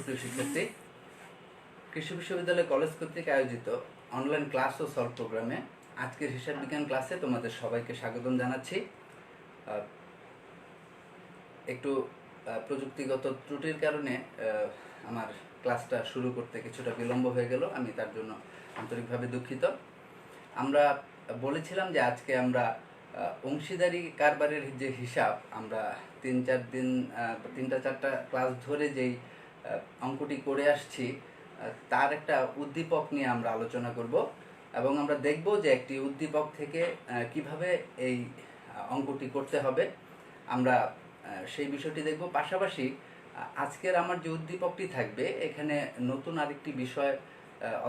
সুপ্রিয় শিক্ষার্থী, কৃষি বিশ্ববিদ্যালয় কলেজ কর্তৃক আয়োজিত অনলাইন ক্লাস ও সলভ প্রোগ্রামে আজকের হিসাব বিজ্ঞান ক্লাসে তোমাদের সবাইকে স্বাগতম জানাচ্ছি। একটু প্রযুক্তিগত ত্রুটির কারণে আমার ক্লাসটা শুরু করতে কিছুটা বিলম্ব হয়ে গেল, আমি তার জন্য আন্তরিকভাবে দুঃখিত। আমরা বলেছিলাম যে আজকে আমরা অংশীদারি কারবারের যে হিসাব আমরা তিনটা চারটা ক্লাস ধরে যেই অঙ্কটি করে আসছি তার একটা উদ্দীপক নিয়ে আমরা আলোচনা করব এবং আমরা দেখব যে একটি উদ্দীপক থেকে কিভাবে এই অঙ্কটি করতে হবে, আমরা সেই বিষয়টি দেখব। পাশাপাশি আজকের আমার যে উদ্দীপকটি থাকবে এখানে নতুন আরেকটি বিষয়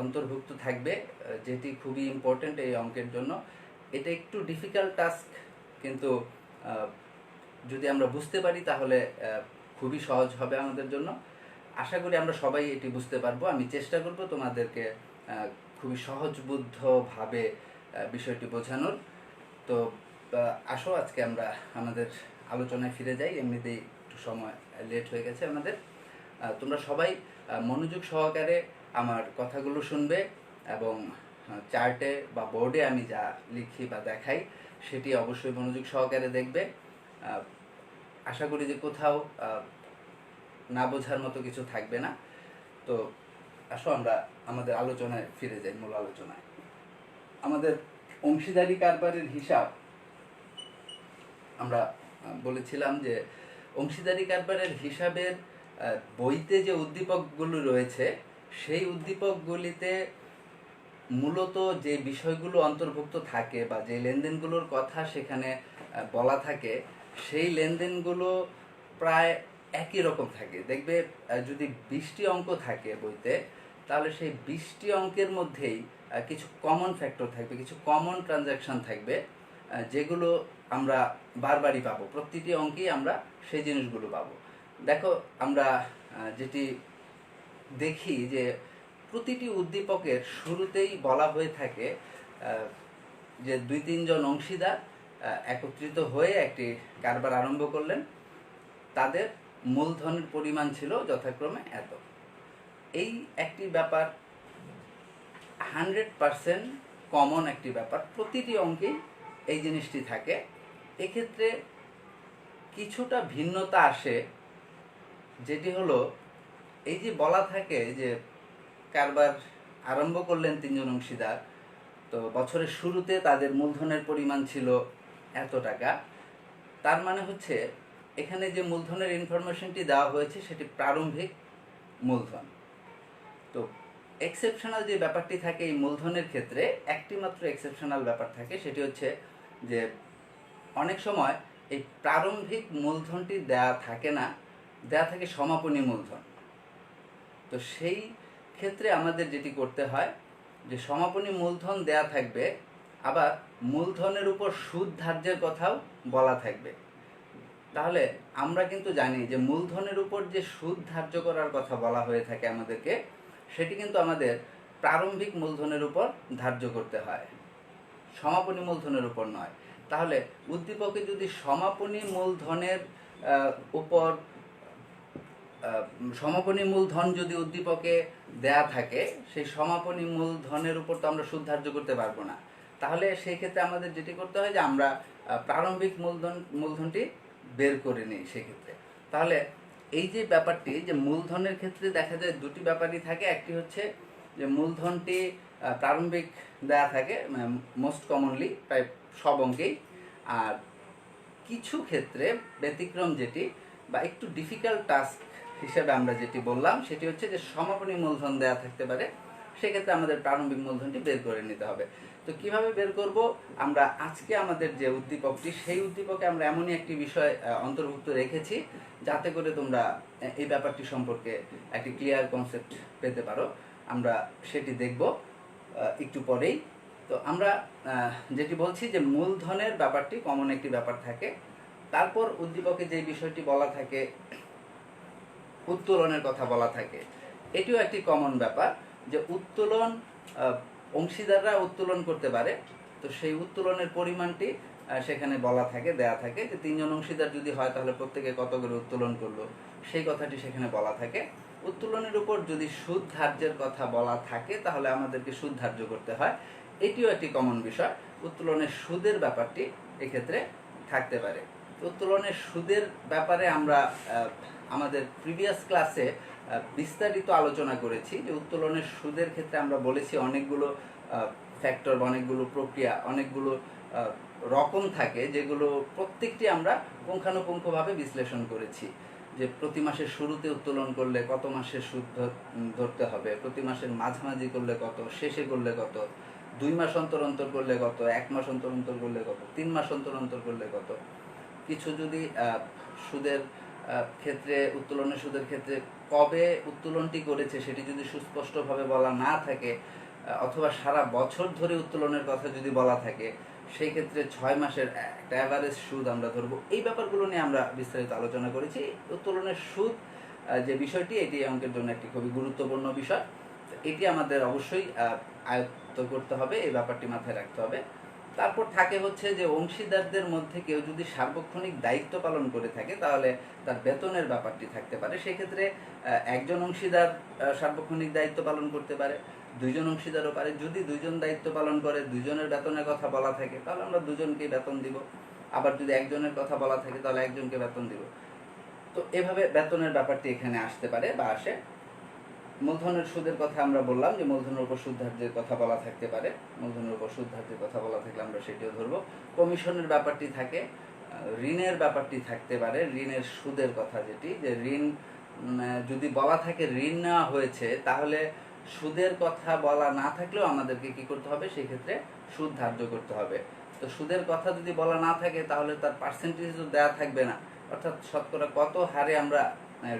অন্তর্ভুক্ত থাকবে যেটি খুবই ইম্পর্টেন্ট এই অঙ্কের জন্য। এটা একটু ডিফিকাল্ট টাস্ক, কিন্তু যদি আমরা বুঝতে পারি তাহলে খুবই সহজ হবে আমাদের জন্য। আশা করি আমরা সবাই এটি বুঝতে পারবো। আমি চেষ্টা করব তোমাদেরকে খুবই সহজবুদ্ধভাবে বিষয়টি বোঝানোর। তো আসো আজকে আমরা আমাদের আলোচনায় ফিরে যাই, এমনিতেই একটু সময় লেট হয়ে গেছে আমাদের। তোমরা সবাই মনোযোগ সহকারে আমার কথাগুলো শুনবে এবং চার্টে বা বোর্ডে আমি যা লিখি বা দেখাই সেটি অবশ্যই মনোযোগ সহকারে দেখবে। আশা করি যে কোথাও না বোঝার মতো কিছু থাকবে না। তো আসো আমরা আমাদের আলোচনায় ফিরে যাই, মূল আলোচনায়। আমাদের অংশীদারি কারবারের হিসাব আমরা বলেছিলাম যে অংশীদারি কারবারের হিসাবের বইতে যে উদ্দীপকগুলো রয়েছে সেই উদ্দীপকগুলিতে মূলত যে বিষয়গুলো অন্তর্ভুক্ত থাকে বা যে লেনদেনগুলোর কথা সেখানে বলা থাকে সেই লেনদেনগুলো প্রায় একই রকম থাকে। দেখবে যদি 20টি অঙ্ক থাকে বইতে, তাহলে সেই 20টি অঙ্কের মধ্যেই কিছু কমন ফ্যাক্টর থাকবে, কিছু কমন ট্রানজ্যাকশন থাকবে যেগুলো আমরা বারবারই পাবো। প্রতিটি অঙ্কেই আমরা সেই জিনিসগুলো পাবো। দেখো আমরা যেটি দেখি যে প্রতিটি উদ্দীপকের শুরুতেই বলা হয়ে থাকে যে 2-3 জন অংশীদার একত্রিত হয়ে একটি কারবার আরম্ভ করলেন, তাদের মূলধনের পরিমাণ ছিল যথাক্রমে এত। এই একটি ব্যাপার 100% কমন একটি ব্যাপার, প্রতিটি অঙ্কেই এই জিনিসটি থাকে। এক্ষেত্রে কিছুটা ভিন্নতা আসে, যেটি হলো এই যে বলা থাকে যে কারবার আরম্ভ করলেন 3 জন অংশীদার, তো বছরের শুরুতে তাদের মূলধনের পরিমাণ ছিল এত টাকা। তার মানে হচ্ছে এখানে যে মূলধনের ইনফরমেশনটি দেওয়া হয়েছে সেটি প্রারম্ভিক মূলধন। তো এক্সেপশনাল যে ব্যাপারটি থাকে এই মূলধনের ক্ষেত্রে, একটি মাত্র এক্সেপশনাল ব্যাপার থাকে, সেটি হচ্ছে যে অনেক সময় এই প্রারম্ভিক মূলধনটি দেয়া থাকে না, দেয়া থাকে সমাপনী মূলধন। তো সেই ক্ষেত্রে আমাদের যেটি করতে হয় যে সমাপনী মূলধন দেয়া থাকবে, আবার মূলধনের উপর সুদ ধার্যের কথাও বলা থাকবে। তাহলে আমরা কিন্তু জানি যে মূলধনের উপর যে সুদ ধার্য করার কথা বলা হয়ে থাকে আমাদেরকে, সেটি কিন্তু আমাদের প্রারম্ভিক মূলধনের উপর ধার্য করতে হয়, সমাপনী মূলধনের উপর নয়। তাহলে উদ্দীপকে যদি সমাপনী মূলধনের উপর সমাপনী মূলধন যদি উদ্দীপকে দেয়া থাকে, সেই সমাপনী মূলধনের উপর তো আমরা সুদ ধার্য করতে পারবো না। তাহলে সেই ক্ষেত্রে আমাদের যেটি করতে হয় যে আমরা প্রারম্ভিক মূলধনটি বের করে নিই সেক্ষেত্রে। তাহলে এই যে ব্যাপারটি, যে মূলধনের ক্ষেত্রে দেখা যায় দুটি ব্যাপারই থাকে। একটি হচ্ছে যে মূলধনটি প্রারম্ভিক দেয়া থাকে মোস্ট কমনলি প্রায় সব অঙ্কেই, আর কিছু ক্ষেত্রে ব্যতিক্রম যেটি বা একটু ডিফিকাল্ট টাস্ক হিসেবে আমরা যেটি বললাম সেটি হচ্ছে যে সমাপনী মূলধন দেয়া থাকতে পারে, সেক্ষেত্রে আমাদের প্রারম্ভিক মূলধনটি বের করে নিতে হবে। তো কিভাবে বের করব, আমরা আজকে আমাদের যে উদ্দীপকটি সেই উদ্দীপকে আমরা এমনই একটি বিষয় অন্তর্ভুক্ত রেখেছি যাতে করে তোমরা এই ব্যাপারটি সম্পর্কে একটি ক্লিয়ার কনসেপ্ট পেতে পারো। আমরা সেটি দেখব একটু পরেই। তো আমরা যেটি বলছি যে মূলধনের ব্যাপারটি কমন একটি ব্যাপার থাকে। তারপর উদ্দীপকে যে বিষয়টি বলা থাকে উত্তোলনের কথা বলা থাকে, এটিও একটি কমন ব্যাপার যে উত্তোলন অংশীদাররা উত্তোলন করতে পারে। তো সেই উত্তোলনের পরিমাণটি সেখানে বলা থাকে, দেয়া থাকে যে 3 জন অংশীদার যদি হয় তাহলে প্রত্যেকে কত করে উত্তোলন করলো, সেই কথাটি সেখানে বলা থাকে। উত্তোলনের উপর যদি সুদ ধার্যের কথা বলা থাকে তাহলে আমাদেরকে সুদ ধার্য করতে হয়, এটিও একটি কমন বিষয়। উত্তোলনের সুদের ব্যাপারটি এক্ষেত্রে থাকতে পারে। উত্তোলনের সুদের ব্যাপারে আমরা আমাদের প্রিভিয়াস ক্লাসে বিস্তারিত আলোচনা করেছি যে উত্তোলনের সুদের ক্ষেত্রে আমরা বলেছি অনেকগুলো ফ্যাক্টর, অনেকগুলো প্রক্রিয়া, অনেকগুলো রকম থাকে যেগুলো প্রত্যেকটি আমরা পুঙ্খানুপুঙ্খভাবে বিশ্লেষণ করেছি। যে প্রতি মাসের শুরুতে উত্তোলন করলে কত মাসের সুদ ধরতে হবে, প্রতি মাসের মাঝামাঝি করলে কত, শেষে করলে কত, 2 মাস অন্তর অন্তর করলে কত, 1 মাস অন্তর অন্তর করলে কত, 3 মাস অন্তর অন্তর করলে কত। কিছু যদি সুদের ক্ষেত্রে, উত্তোলনের সুদের ক্ষেত্রে কবে উত্তোলনটি করেছে সেটি যদি সুস্পষ্টভাবে বলা না থাকে, অথবা সারা বছর ধরে উত্তোলনের কথা যদি বলা থাকে, সেই ক্ষেত্রে 6 মাসের একটা অ্যাভারেজ সুদ আমরা ধরবো। এই ব্যাপারগুলো নিয়ে আমরা বিস্তারিত আলোচনা করেছি। উত্তোলনের সুদ যে বিষয়টি, এটি অঙ্কের জন্য একটি খুবই গুরুত্বপূর্ণ বিষয়। এটি আমাদের অবশ্যই আয়ত্ত করতে হবে, এই ব্যাপারটি মাথায় রাখতে হবে। তারপর থাকে হচ্ছে যে অংশীদারদের মধ্যে কেউ যদি সার্বক্ষণিক দায়িত্ব পালন করে থাকে তাহলে তার বেতনের ব্যাপারটি থাকতে পারে। সেক্ষেত্রে একজন অংশীদার সার্বক্ষণিক দায়িত্ব পালন করতে পারে, 2 জন অংশীদারও পারে। যদি 2 জন দায়িত্ব পালন করে, 2 জনের বেতনের কথা বলা থাকে তাহলে আমরা 2 জনকেই বেতন দিব। আবার যদি একজনের কথা বলা থাকে তাহলে একজনকে বেতন দিব। তো এভাবে বেতনের ব্যাপারটি এখানে আসতে পারে বা আসে। মূলধনের সুদের কথা আমরা বললাম যে মূলধনের উপর সুদ ধার্যের কথা বলা থাকতে পারে, মূলধনের উপর সুদ ধার্যের কথা বলা থাকলে আমরা সেটিও ধরবো। কমিশনের ব্যাপারটি থাকে, ঋণের ব্যাপারটি থাকতে পারে, ঋণের সুদের কথা, যেটি যে ঋণ যদি বলা থাকে ঋণ নেওয়া হয়েছে তাহলে সুদের কথা বলা না থাকলেও আমাদেরকে কি করতে হবে, সেই ক্ষেত্রে সুদ ধার্য করতে হবে। তো সুদের কথা যদি বলা না থাকে তাহলে তার পার্সেন্টেজও দেওয়া থাকবে না, অর্থাৎ শতকরা কত হারে আমরা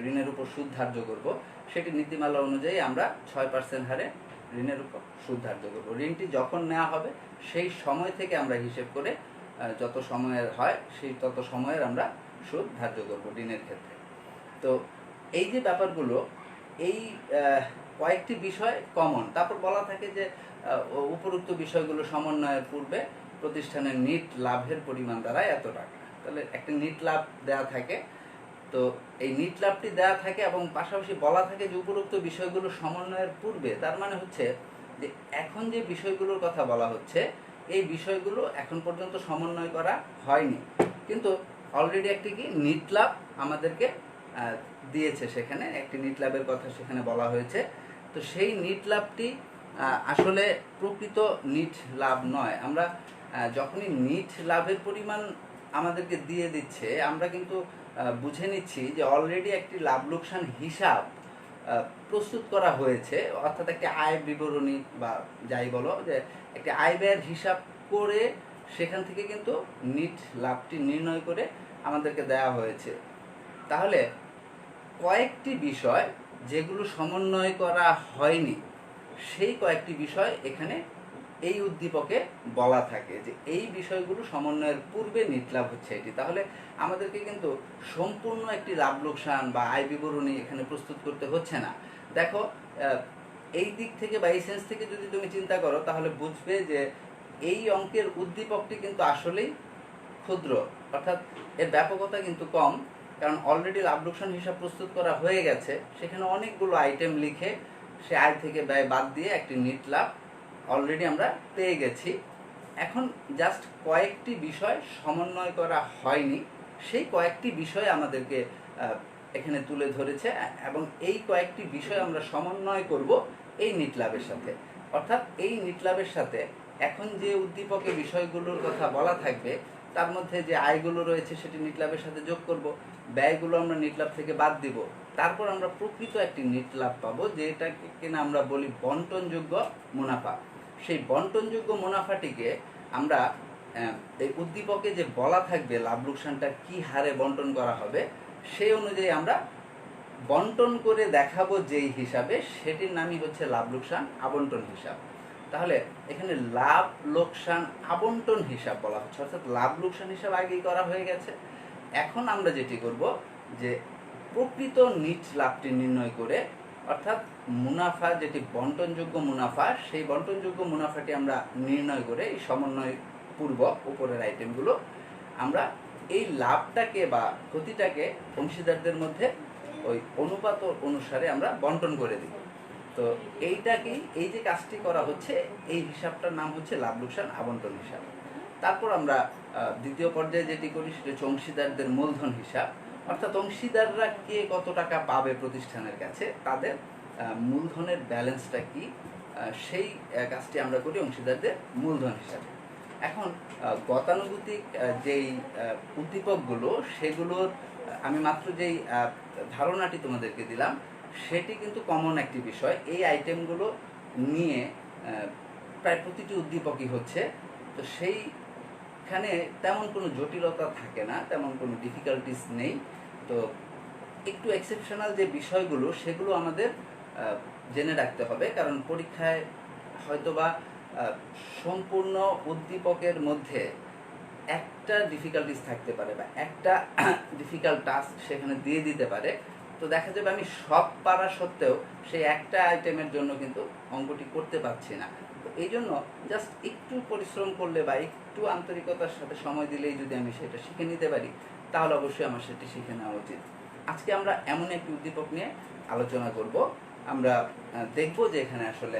ঋণের উপর সুদ ধার্য করব সেটি নীতিমালা অনুযায়ী আমরা 6% হারে ঋণের উপর সুদ ধার্য করব। ঋণটি যখন নেওয়া হবে সেই সময় থেকে আমরা হিসেব করে যত সময়ের হয় সেই তত সময়ের আমরা সুদ ধার্য করব ঋণের ক্ষেত্রে। তো এই যে ব্যাপারগুলো, এই কয়েকটি বিষয় কমন। তারপর বলা থাকে যে উপরোক্ত বিষয়গুলো সমন্বয়ের পূর্বে প্রতিষ্ঠানের নিট লাভের পরিমাণ দাঁড়ায় এত টাকা। তাহলে একটা নিট লাভ দেওয়া থাকে। তো এই নিট লাভটি দেওয়া থাকে এবং পাশাপাশি বলা থাকে যে উপরোক্ত বিষয়গুলো সমন্বয়ের পূর্বে। তার মানে হচ্ছে যে এখন যে বিষয়গুলোর কথা বলা হচ্ছে এই বিষয়গুলো এখন পর্যন্ত সমন্বয় করা হয়নি, কিন্তু অলরেডি একটি কি নিট লাভ আমাদেরকে দিয়েছে, সেখানে একটি নিট লাভের কথা সেখানে বলা হয়েছে। তো সেই নিট লাভটি আসলে প্রকৃত নিট লাভ নয়। আমরা যখনই নিট লাভের পরিমাণ আমাদেরকে দিয়ে দিচ্ছে আমরা কিন্তু বুঝে নিচ্ছি যে অলরেডি একটি লাভ লোকসান হিসাব প্রস্তুত করা হয়েছে, অর্থাৎ একটি আয় বিবরণী বা যাই বলো, যে একটি আয় ব্যয়ের হিসাব করে সেখান থেকে কিন্তু নিট লাভটি নির্ণয় করে আমাদেরকে দেওয়া হয়েছে। তাহলে কয়েকটি বিষয় যেগুলো সমন্বয় করা হয়নি সেই কয়েকটি বিষয় এখানে এই উদ্দীপকে বলা থাকে যে এই বিষয়গুলো সমন্বয়ের পূর্বে নিট লাভ হচ্ছে এটি। তাহলে আমাদেরকে কিন্তু সম্পূর্ণ একটি লাভ লোকসান বা আয় বিবরণী এখানে প্রস্তুত করতে হচ্ছে না। দেখো, এই দিক থেকে বা এই সেন্স থেকে যদি তুমি চিন্তা করো তাহলে বুঝবে যে এই অঙ্কের উদ্দীপকটি কিন্তু আসলেই ক্ষুদ্র, অর্থাৎ এর ব্যাপকতা কিন্তু কম, কারণ অলরেডি লাভ লোকসান হিসাব প্রস্তুত করা হয়ে গেছে। সেখানে অনেকগুলো আইটেম লিখে সে আয় থেকে ব্যয় বাদ দিয়ে একটি নিট লাভ অলরেডি আমরা পেয়ে গেছি। এখন জাস্ট কয়েকটি বিষয় সমন্বয় করা হয়নি, সেই কয়েকটি বিষয় আমাদেরকে এখানে তুলে ধরেছে এবং এই কয়েকটি বিষয় আমরা সমন্বয় করব এই নিট লাভের সাথে। অর্থাৎ এই নিট লাভের সাথে এখন যে উদ্দীপকে বিষয়গুলোর কথা বলা থাকবে তার মধ্যে যে আয়গুলো রয়েছে সেটি নিট লাভের সাথে যোগ করব, ব্যয়গুলো আমরা নিট লাভ থেকে বাদ দিব, তারপর আমরা প্রকৃত একটি নিট লাভ পাবো, যেটাকে কিনা আমরা বলি বন্টনযোগ্য মুনাফা। সেই বন্টনযোগ্য মুনাফাটিকে আমরা এই উদ্দীপকে যে বলা থাকবে লাভ লোকসানটা কি হারে বন্টন করা হবে সেই অনুযায়ী আমরা বন্টন করে দেখাবো যেই হিসাবে, সেটির নামই হচ্ছে লাভ লোকসান আবন্টন হিসাব। তাহলে এখানে লাভ লোকসান আবন্টন হিসাব বলা হচ্ছে, অর্থাৎ লাভ লোকসান হিসাব আগেই করা হয়ে গেছে। এখন আমরা যেটি করব যে প্রকৃত নিট লাভটি নির্ণয় করে, অর্থাৎ মুনাফা যেটি বন্টনযোগ্য মুনাফা, সেই বন্টনযোগ্য মুনাফাটি আমরা নির্ণয় করে এই সমন্বয় পূর্বক উপরের আইটেমগুলো আমরা এই লাভটাকে বা ক্ষতিটাকে অংশীদারদের মধ্যে ওই অনুপাত অনুসারে আমরা বন্টন করে দিই। তো এইটাকেই, এই যে কাজটি করা হচ্ছে, এই হিসাবটার নাম হচ্ছে লাভ লোকসান আবন্টন হিসাব। তারপর আমরা দ্বিতীয় পর্যায়ে যেটি করি সেটা হচ্ছে অংশীদারদের মূলধন হিসাব, অর্থাৎ অংশীদাররা কে কত টাকা পাবে প্রতিষ্ঠানের কাছে, তাদের মূলধনের ব্যালেন্সটা কি, সেই কাজটি আমরা করি অংশীদারদের মূলধন হিসাবে। এখন গতানুগতিক যেই উদ্দীপকগুলো, সেগুলোর আমি মাত্র যেই ধারণাটি তোমাদেরকে দিলাম সেটি কিন্তু কমন একটি বিষয়। এই আইটেমগুলো নিয়ে প্রায় প্রতিটি উদ্দীপকই হচ্ছে, তো সেইখানে তেমন কোনো জটিলতা থাকে না, তেমন কোনো ডিফিকাল্টিস নেই। তো একটু এক্সেপশনাল যে বিষয়গুলো সেগুলো আমাদের জেনে রাখতে হবে, কারণ পরীক্ষায় হয়তোবা সম্পূর্ণ উদ্দীপকের মধ্যে একটা ডিফিকাল্টিস থাকতে পারে বা একটা ডিফিকাল্ট টাস্ক সেখানে দিয়ে দিতে পারে। তো দেখা যাবে আমি সব পারা সত্ত্বেও সেই একটা আইটেমের জন্য কিন্তু অঙ্কটি করতে পারছি না। তো এই জন্য জাস্ট একটু পরিশ্রম করলে বা একটু আন্তরিকতার সাথে সময় দিলেই যদি আমি সেটা শিখে নিতে পারি, তাহলে অবশ্যই আমার সেটি শিখে নেওয়া উচিত। আজকে আমরা এমন একটি উদ্দীপক নিয়ে আলোচনা করব। আমরা দেখব যে এখানে আসলে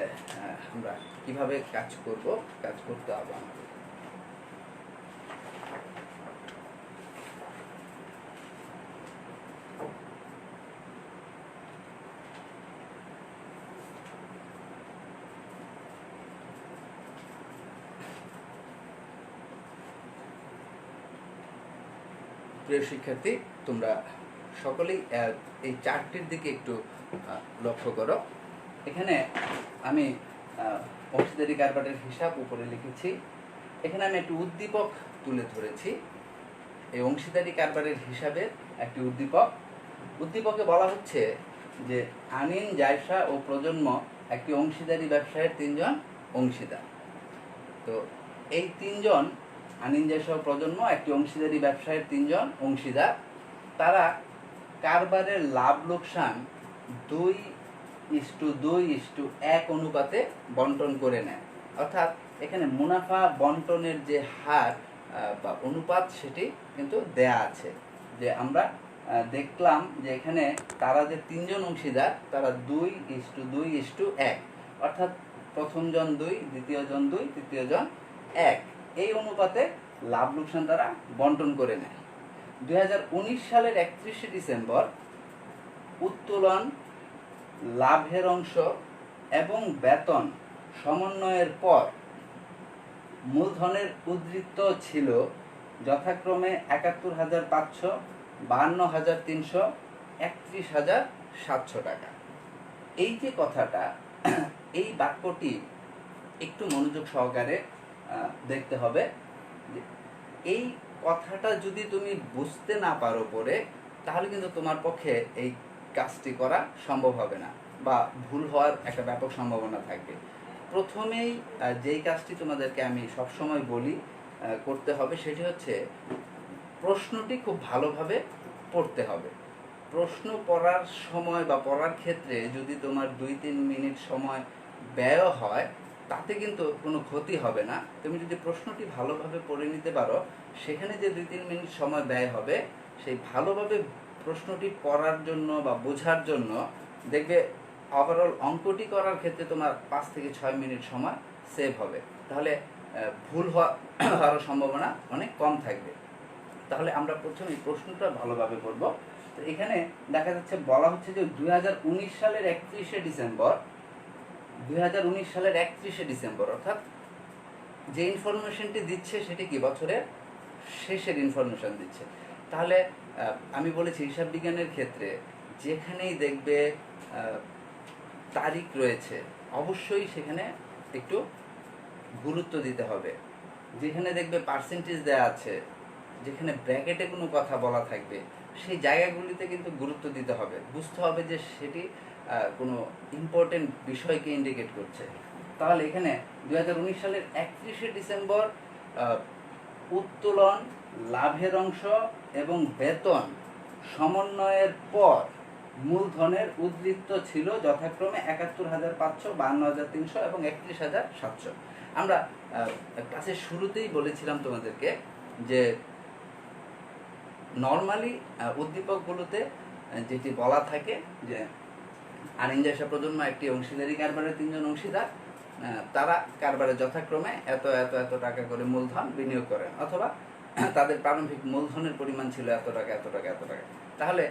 আমরা কিভাবে কাজ করতে হবে আমাদের। প্রিয় শিক্ষার্থী, তোমরা সকলেই এই চার্টটির দিকে একটু লক্ষ্য করো। এখানে আমি অংশীদারি কারবারের হিসাব উপরে লিখেছি। এখানে আমি একটি উদ্দীপক তুলে ধরেছি। এই অংশীদারি কারবারের হিসাবের একটি উদ্দীপকে বলা হচ্ছে যে আনিন, জায়সা ও প্রজন্ম একটি অংশীদারি ব্যবসায়ের 3 জন অংশীদার। তো এই 3 জন আনিন, জায়সা ও প্রজন্ম একটি অংশীদারি ব্যবসায়ের 3 জন অংশীদার, তারা কারবারের লাভ লোকসান 2:2:1 অনুপাতে বন্টন করে নেয়। অর্থাৎ এখানে মুনাফা বন্টনের যে হার বা অনুপাত সেটি কিন্তু দেয়া আছে। যে আমরা দেখলাম যে এখানে তারা যে 3 জন অংশীদার, তারা 2:2:1, অর্থাৎ প্রথম জন 2, দ্বিতীয় জন 2, তৃতীয় জন 1, এই অনুপাতে লাভ লোকসান তারা বন্টন করে নেয়। 2019 সালের 31শে ডিসেম্বর উত্তোলন, লাভের অংশ এবং বেতন সমন্বয়ের পর মূলধনের উদ্ধৃত ছিল যথাক্রমে ৭১,৫০০, ৫২,৩০০, ৩১,৭০০ টাকা। এই যে কথাটা, এই বাক্যটি একটু মনোযোগ সহকারে দেখতে হবে। এই কথাটা যদি তুমি বুঝতে না পারো পরে, তাহলে কিন্তু তোমার পক্ষে এই কাজটি করা সম্ভব হবে না বা ভুল হওয়ার একটা ব্যাপক সম্ভাবনা থাকবে। প্রথমেই যেই কাজটি তোমাদেরকে আমি সবসময় বলি করতে হবে, সেটি হচ্ছে প্রশ্নটি খুব ভালোভাবে পড়তে হবে। প্রশ্ন পড়ার সময় বা পড়ার ক্ষেত্রে যদি তোমার 2-3 মিনিট সময় ব্যয় হয়, তাতে কিন্তু কোনো ক্ষতি হবে না। তুমি যদি প্রশ্নটি ভালোভাবে পড়ে নিতে পারো, সেখানে যে 2-3 মিনিট সময় ব্যয় হবে, সেই ভালোভাবে প্রশ্নটি পড়ার জন্য বা বোঝার জন্য দেখবে ওভারঅল অঙ্কটি করার ক্ষেত্রে তোমার 5 থেকে 6 মিনিট সময় সেভ হবে। তাহলে ভুল হওয়ার সম্ভাবনা অনেক কম থাকবে। তাহলে আমরা প্রথমে এই প্রশ্নটা ভালোভাবে করব। তো এখানে দেখা যাচ্ছে বলা হচ্ছে যে 2019 সালের 31শে ডিসেম্বর, 2019 সালের 31শে ডিসেম্বর, অর্থাৎ যে ইনফরমেশনটি দিচ্ছে সেটি কি বছরের শেষের ইনফরমেশন দিচ্ছে। তাহলে আমি বলেছি হিসাব বিজ্ঞানের ক্ষেত্রে যেখানেই দেখবে তারিখ রয়েছে, অবশ্যই সেখানে একটু গুরুত্ব দিতে হবে। যেখানে দেখবে পার্সেন্টেজ দেওয়া আছে, যেখানে ব্র্যাকেটে কোনো কথা বলা থাকবে, সেই জায়গাগুলিতে কিন্তু গুরুত্ব দিতে হবে। বুঝতে হবে যে সেটি কোনো ইম্পর্টেন্ট বিষয়কে ইন্ডিকেট করছে। তাহলে এখানে 2019 সালের 31শে ডিসেম্বর উত্তোলন, লাভের অংশ এবং বেতন সমন্বয়ের পর মূলধনের উদ্ধৃত ছিল যথাক্রমে ৭১,৫০০, ৫২,৩০০ এবং ৩১,৭০০। আমরা ক্লাসের শুরুতেই বলেছিলাম তোমাদেরকে যে নর্মালি উদ্দীপকগুলোতে যেটি বলা থাকে যে আনিঞ্জাসা প্রজন্ম একটি অংশীদারি কারবারের 3 জন অংশীদার, তারা কারবারে যথাক্রমে এত এত এত টাকা করে মূলধন বিনিয়োগ করেন, অথবা তাদের প্রারম্ভিক মূলধনের পরিমাণ ছিল এত টাকা এত টাকা এত টাকা। তাহলে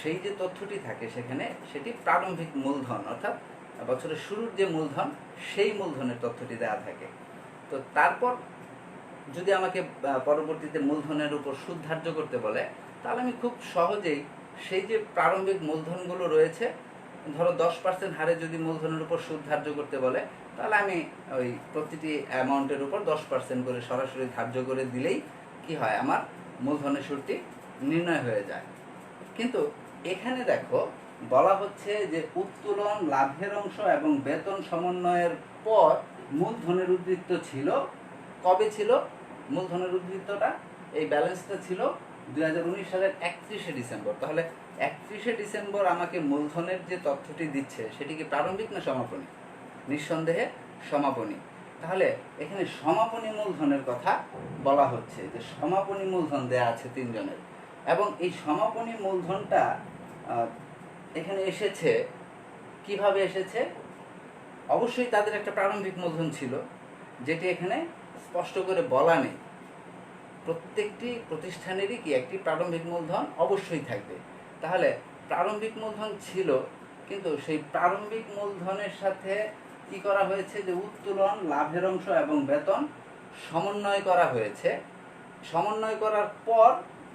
সেই যে তথ্যটি থাকে সেখানে সেটি প্রারম্ভিক মূলধন, অর্থাৎ বছরের শুরুর যে মূলধন সেই মূলধনের তথ্যটি দেওয়া থাকে। তো তারপর যদি আমাকে পরবর্তীতে মূলধনের উপর সুদ ধার্য করতে বলে, তাহলে আমি খুব সহজেই সেই যে প্রারম্ভিক মূলধনগুলো রয়েছে, ধরো 10% হারে যদি মূলধনের উপর সুদ ধার্য করতে বলে, তাহলে আমি ওই প্রতিটি অ্যামাউন্টের উপর 10% করে সরাসরি ধার্য করে দিলেই কি হয়, আমার মূলধনের সুদটি নির্ণয় হয়ে যায়। কিন্তু এখানে দেখো বলা হচ্ছে যে উত্তোলন, লাভের অংশ এবং বেতন সমন্বয়ের পর মূলধনের উদ্বৃত্ত ছিল, কবে ছিল মূলধনের উদ্বৃত্তটা? এই ব্যালেন্সটা ছিল 2019 সালের 31শে ডিসেম্বর। তাহলে 31শে ডিসেম্বর আমাকে মূলধনের যে তথ্যটি দিচ্ছে সেটি কি প্রারম্ভিক না সমাপনী? নিঃসন্দেহে সমাপনী। তাহলে এখানে সমাপনী মূলধনের কথা বলা হচ্ছে, যে সমাপনী মূলধন দেয়া আছে 3 জনের, এবং এই সমাপনী মূলধনটা এখানে এসেছে কিভাবে এসেছে? অবশ্যই তাদের একটা প্রারম্ভিক মূলধন ছিল, যেটি এখানে স্পষ্ট করে বলা নেই। প্রত্যেকটি প্রতিষ্ঠানেরই কি একটি প্রারম্ভিক মূলধন অবশ্যই থাকবে। তাহলে প্রারম্ভিক মূলধন ছিল, কিন্তু সেই প্রারম্ভিক মূলধনের সাথে কি করা হয়েছে, যে উত্তোলন, লাভের অংশ এবং বেতন সমন্বয় করা হয়েছে। সমন্বয় করার পর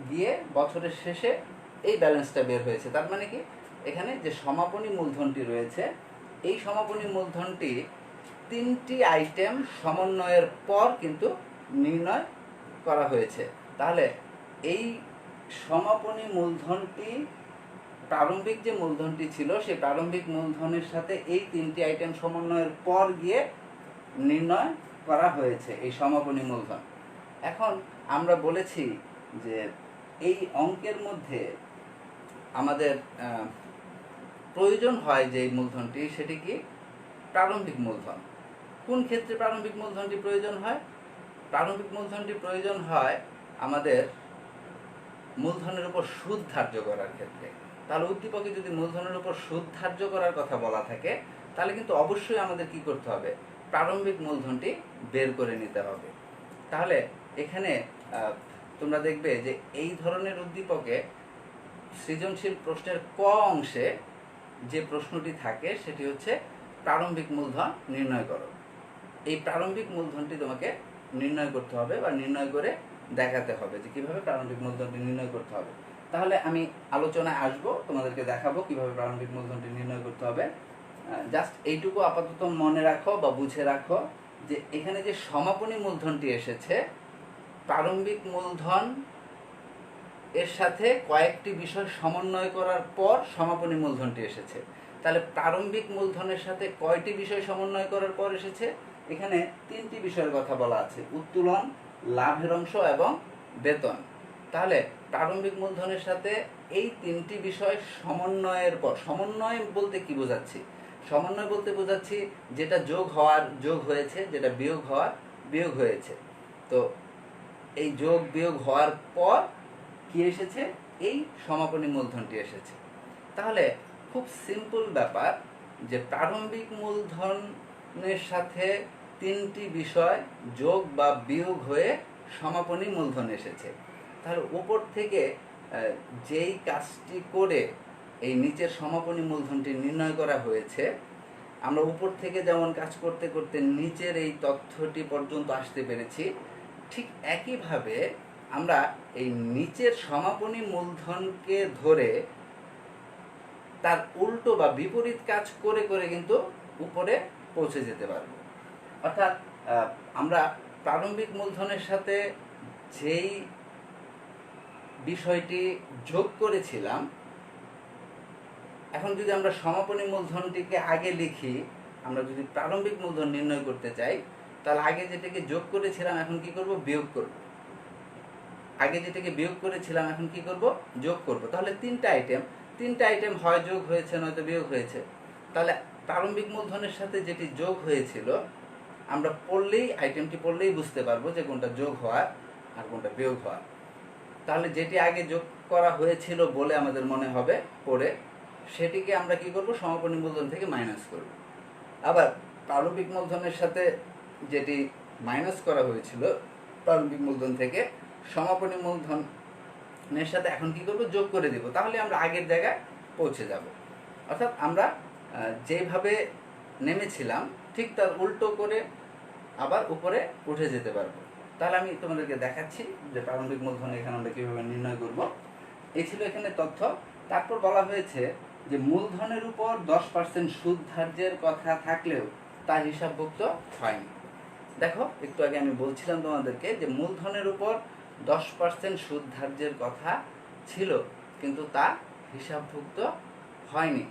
গিয়ে বছরের শেষে এই ব্যালেন্সটা বের হয়েছে। তার মানে কি, এখানে যে সমাপনী মূলধনটি রয়েছে, এই সমাপনী মূলধনটি 3টি আইটেম সমন্বয়ের পর কিন্তু নির্ণয় করা হয়েছে। তাহলে এই সমাপনী মূলধনটি, প্রারম্ভিক যে মূলধনটি ছিল সেই প্রারম্ভিক মূলধনের সাথে এই 3টি আইটেম সমন্বয়ের পর গিয়ে নির্ণয় করা হয়েছে এই সমাপনী মূলধন। এখন আমরা বলেছি যে এই অঙ্কের মধ্যে আমাদের প্রয়োজন হয় যে মূলধনটি, সেটি কি প্রারম্ভিক মূলধন। কোন ক্ষেত্রে প্রারম্ভিক মূলধনটি প্রয়োজন হয়? প্রারম্ভিক মূলধনটি প্রয়োজন হয় আমাদের মূলধনের উপর সুদ ধার্য করার ক্ষেত্রে। তাহলে উদ্দীপকে যদি মূলধনের উপর সুদ ধার্য করার কথা বলা থাকে, তাহলে কিন্তু অবশ্যই আমাদের কি করতে হবে, প্রারম্ভিক মূলধনটি বের করে নিতে হবে। তাহলে এখানে তোমরা দেখবে যে এই ধরনের উদ্দীপকে সৃজনশীল প্রশ্নের ক অংশে যে প্রশ্নটি থাকে সেটি হচ্ছে প্রারম্ভিক মূলধন নির্ণয় করো। এই প্রারম্ভিক মূলধনটি তোমাকে নির্ণয় করতে হবে বা নির্ণয় করে দেখাতে হবে যে কিভাবে প্রারম্ভিক মূলধনটি নির্ণয় করতে হবে। তাহলে আমি আলোচনায় আসবো, তোমাদেরকে দেখাবো কিভাবে প্রারম্ভিক মূলধনটি নির্ণয় করতে হবে। জাস্ট এইটুকু আপাতত মনে রাখো বা বুঝে রাখো যে এখানে যে সমাপনী মূলধনটি এসেছে, প্রারম্ভিক মূলধন এর সাথে কয়েকটি বিষয় সমন্বয় করার পর সমাপনী মূলধনটি এসেছে। তাহলে প্রারম্ভিক মূলধনের সাথে কয়টি বিষয় সমন্বয় করার পর এসেছে? এখানে 3টি বিষয়ের কথা বলা আছে, উত্তোলন, লাভের অংশ এবং বেতন। তাহলে প্রারম্ভিক মূলধনের সাথে এই 3টি বিষয় সমন্বয়ের পর, সমন্বয় বলতে কি বোঝাচ্ছি? সমন্বয় বলতে বোঝাচ্ছি যেটা যোগ হওয়ার যোগ হয়েছে, যেটা বিয়োগ হওয়ার বিয়োগ হয়েছে। তো এই যোগ বিয়োগ হওয়ার পর কি এসেছে? এই সমাপনী মূলধনটি এসেছে। তাহলে খুব সিম্পল ব্যাপার যে প্রারম্ভিক মূলধনের সাথে 3টি বিষয় যোগ বা বিয়োগ হয়ে সমাপনী মূলধন এসেছে। তাহলে উপর থেকে যেই কাজটি করে এই নিচের সমাপনী মূলধনটি নির্ণয় করা হয়েছে, আমরা উপর থেকে যেমন কাজ করতে করতে নিচের এই তথ্যটি পর্যন্ত আসতে পেরেছি, ঠিক একইভাবে আমরা এই নিচের সমাপনী মূলধনকে ধরে তার উল্টো বা বিপরীত কাজ করে করে কিন্তু উপরে পৌঁছে যেতে পারব। অর্থাৎ আমরা প্রারম্ভিক মূলধনের সাথে যেই বিষয়টি যোগ করেছিলাম, এখন যদি আমরা সমাপনী মূলধনটিকে আগে লিখি, আমরা যদি প্রারম্ভিক মূলধন নির্ণয় করতে চাই, তাহলে আগে যেটাকে যোগ করেছিলাম এখন কি করব? বিয়োগ করব। আগে যেটাকে বিয়োগ করেছিলাম এখন কি করব? যোগ করব। তাহলে 3টা আইটেম হয় যোগ হয়েছে নয়তো বিয়োগ হয়েছে। তাহলে প্রারম্ভিক মূলধনের সাথে যেটি যোগ হয়েছিল, আমরা পড়লেই, আইটেমটি পড়লেই বুঝতে পারবো যে কোনটা যোগ হওয়ার আর কোনটা বিয়োগ হওয়ার। তাহলে যেটি আগে যোগ করা হয়েছিল বলে আমাদের মনে হবে পরে, সেটিকে আমরা কি করব, সমাপনী মূলধন থেকে মাইনাস করব। আবার প্রারম্ভিক মূলধনের সাথে যেটি মাইনাস করা হয়েছিল প্রারম্ভিক মূলধন থেকে, সমাপনী মূলধনের সাথে এখন কি করব, যোগ করে দেব। তাহলে আমরা আগের জায়গায় পৌঁছে যাব। অর্থাৎ আমরা যেভাবে নেমেছিলাম ঠিক তার উল্টো করে আবার উপরে উঠে যেতে পারবো। তাহলে আমি তোমাদেরকে দেখাচ্ছি যে প্রারম্ভিক মূলধন এখানে আমরা কীভাবে নির্ণয় করব। এই ছিল এখানে তথ্য। তারপর বলা হয়েছে যে মূলধনের উপর 10% সুদ ধার্যের কথা থাকলেও তা হিসাবভুক্ত হয়নি। দেখো, একটু আগে আমি বলছিলাম তোমাদেরকে যে মূলধনের উপর 10% সুদ ধার্যের কথা ছিল, কিন্তু তা হিসাবভুক্ত হয়নি।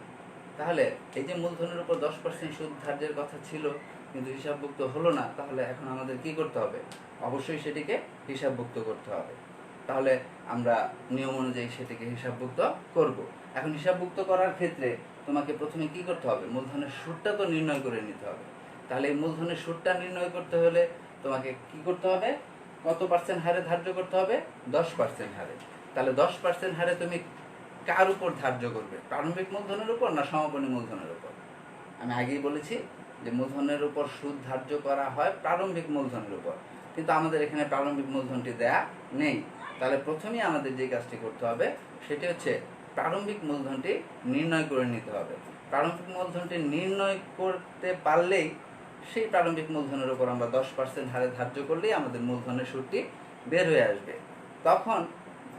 তাহলে এই যে মূলধনের উপর 10% সুদ ধার্যের কথা ছিল কিন্তু হিসাবভুক্ত হলো না, তাহলে এখন আমাদের কি করতে হবে? অবশ্যই সেটিকে হিসাবভুক্ত করতে হবে। তাহলে আমরা নিয়ম অনুযায়ী সেটিকে হিসাবভুক্ত করব। এখন হিসাবভুক্ত করার ক্ষেত্রে তোমাকে প্রথমে কি করতে হবে? মূলধনের সুদটা তো নির্ণয় করে নিতে হবে। তাহলে এই মূলধনের সুদটা নির্ণয় করতে হলে তোমাকে কি করতে হবে? কত পার্সেন্ট হারে ধার্য করতে হবে? 10% হারে। তাহলে 10% হারে তুমি কার উপর ধার্য করবে? প্রারম্ভিক মূলধনের উপর না সমাপনী মূলধনের উপর? আমি আগেই বলেছি যে মূলধনের উপর সুদ ধার্য করা হয় প্রারম্ভিক মূলধনের উপর, কিন্তু আমাদের এখানে প্রারম্ভিক মূলধনটি দেয়া নেই। তাহলে প্রথমেই আমাদের যে কাজটি করতে হবে সেটি হচ্ছে প্রারম্ভিক মূলধনটি নির্ণয় করে নিতে হবে। প্রারম্ভিক মূলধনটি নির্ণয় করতে পারলেই সেই প্রারম্ভিক মূলধনের উপর আমরা 10% হারে ধার্য করলেই আমাদের মূলধনের সুদটি বের হয়ে আসবে। তখন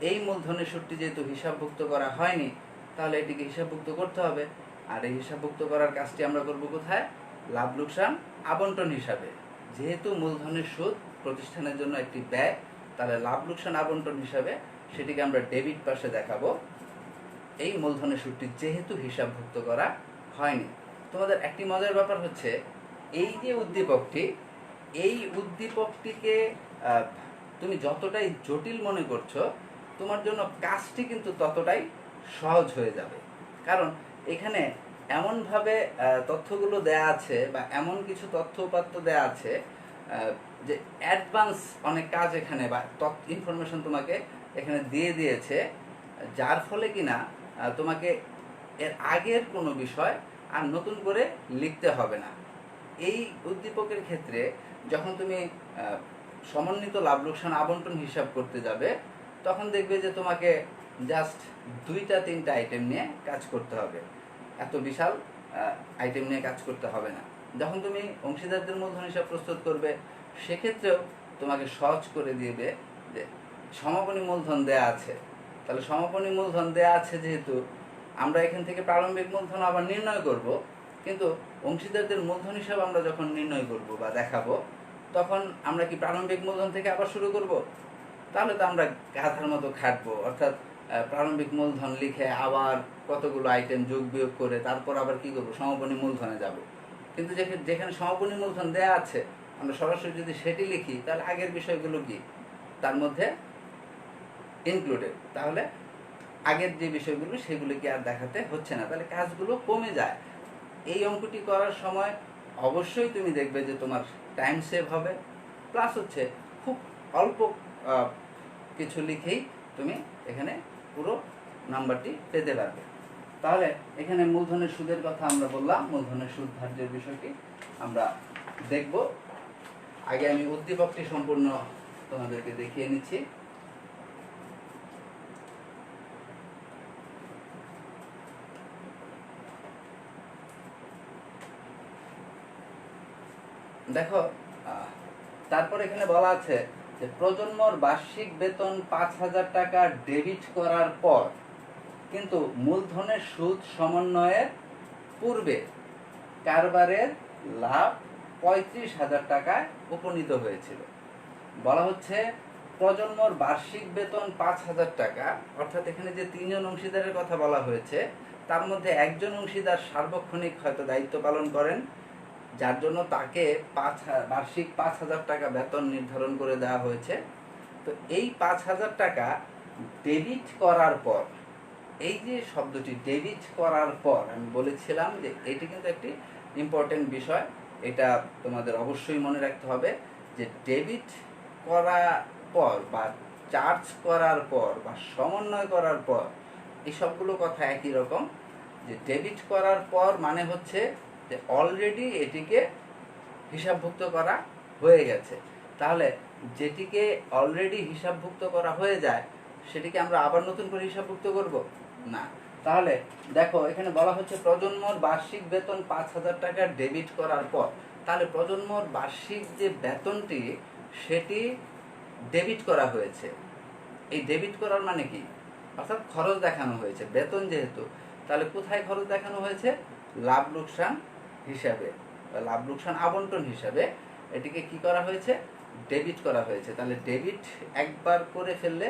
এই মূলধনের সুদটি যেহেতু হিসাবভুক্ত করা হয়নি, তাহলে এটিকে হিসাবভুক্ত করতে হবে। আর এই হিসাবভুক্ত করার কাজটি আমরা করব কোথায়? লাভ লোকসান আবন্টন হিসাবে। যেহেতু মূলধনের সুদ প্রতিষ্ঠানের জন্য একটি ব্যয়, তাহলে লাভ লোকসান আবন্টন হিসাবে সেটিকে আমরা ডেবিট পাশে দেখাবো। এই মূলধনের সুদটি যেহেতু হিসাবভুক্ত করা হয়নি। তোমাদের একটি মজার ব্যাপার হচ্ছে, এই যে উদ্দীপকটি, এই উদ্দীপকটিকে তুমি যতটাই জটিল মনে করছো, তোমার জন্য কাজটি কিন্তু ততটাই সহজ হয়ে যাবে। কারণ এখানে এমনভাবে তথ্যগুলো দেয়া আছে বা এমন কিছু তথ্য উপাত্ত দেয়া আছে যে অ্যাডভান্স অনেক কাজ এখানে বা ইনফরমেশন তোমাকে এখানে দিয়ে দিয়েছে, যার ফলে কিনা তোমাকে এর আগের কোনো বিষয় আর নতুন করে লিখতে হবে না। এই উদ্দীপকের ক্ষেত্রে যখন তুমি সমন্বিত লাভ লোকসান আবন্টন হিসাব করতে যাবে, তখন দেখবে যে তোমাকে জাস্ট 2-3টা আইটেম নিয়ে কাজ করতে হবে, এত বিশাল আইটেম নিয়ে কাজ করতে হবে না। যখন তুমি অংশীদারদের মূলধন হিসাব প্রস্তুত করবে, সেক্ষেত্রেও তোমাকে সহজ করে দিবে যে সমাপনী মূলধন দেয়া আছে। তাহলে সমাপনী মূলধন দেয়া আছে যেহেতু, আমরা এখান থেকে প্রারম্ভিক মূলধন আবার নির্ণয় করব, কিন্তু অংশীদারদের মূলধন হিসাব আমরা যখন নির্ণয় করব বা দেখাবো, তখন আমরা কি প্রারম্ভিক মূলধন থেকে আবার শুরু করব? তাহলে তো আমরা গাধার মতো খাটবো। অর্থাৎ প্রারম্ভিক মূলধন লিখে আবার কতগুলো আইটেম যোগ বিয়োগ করে তারপর আবার কি করব? সমাপনী মূলধনে যাব। কিন্তু যেখানে সমাপনী মূলধন দেয়া আছে, আমরা সরাসরি যদি সেটি লিখি, তাহলে আগের বিষয়গুলো কি তার মধ্যে ইনক্লুডেড। তাহলে আগের যে বিষয়গুলো সেগুলো কি আর দেখাতে হচ্ছে না, তাহলে কাজগুলো কমে যায়। এই অঙ্কটি করার সময় অবশ্যই তুমি দেখবে যে তোমার টাইম সেভ হবে, প্লাস হচ্ছে খুব অল্প কিছু লিখেই তুমি এখানে পুরো নাম্বারটি পেতে পারবে। তাহলে এখানে মূলধনের সুদের কথা আমরা বললাম, মূলধনের সুদ ধার্যের বিষয়টি আমরা দেখব। আগে আমি উদ্দীপকটি সম্পূর্ণ তোমাদেরকে দেখিয়ে নিচ্ছি। দেখো, তারপর এখানে বলা আছে যে প্রজন্মর বার্ষিক বেতন 5,000 টাকা ডেবিট করার পর কিন্তু মূলধনের সুদ সমন্বয়ের পূর্বে কারবারের লাভ 35,000 টাকায় উপনীত হয়েছিল। বলা হচ্ছে প্রজন্মর বার্ষিক বেতন 5,000 টাকা, অর্থাৎ এখানে যে 3 জন অংশীদারের কথা বলা হয়েছে, তার মধ্যে একজন অংশীদার সার্বক্ষণিক হয়তো দায়িত্ব পালন করেন, যার জন্য তাকে বার্ষিক 5,000 টাকা বেতন নির্ধারণ করে দেওয়া হয়েছে। তো এই 5,000 টাকা ডেবিট করার পর, এই যে শব্দটি ডেবিট করার পর, আমি বলেছিলাম যে এটি কিন্তু একটি ইম্পর্টেন্ট বিষয়, এটা তোমাদের অবশ্যই মনে রাখতে হবে যে ডেবিট করার পর বা চার্জ করার পর বা সমন্বয় করার পর এই সবগুলো কথা একই রকম, যে ডেবিট করার পর মানে হচ্ছে যে অলরেডি এটিকে হিসাবভুক্ত করা হয়ে গেছে। তাহলে যেটিকে অলরেডি হিসাবভুক্ত করা হয়ে যায় সেটিকে আমরা আবার নতুন করে হিসাবভুক্ত করব না। তাহলে দেখো এখানে বলা হচ্ছে প্রজন্মর বার্ষিক বেতন 5,000 টাকা ডেবিট করার পর। তাহলে প্রজন্মর বার্ষিক যে বেতনটি সেটি ডেবিট করা হয়েছে। এই ডেবিট করার মানে কি? অর্থাৎ খরচ দেখানো হয়েছে বেতন যেহেতু, তাহলে কোথায় খরচ দেখানো হয়েছে? লাভ লোকসান হিসাবে, লাভ লোকসান আবন্টন হিসাবে এটিকে কি করা হয়েছে? ডেবিট করা হয়েছে। তাহলে ডেবিট একবার করে ফেললে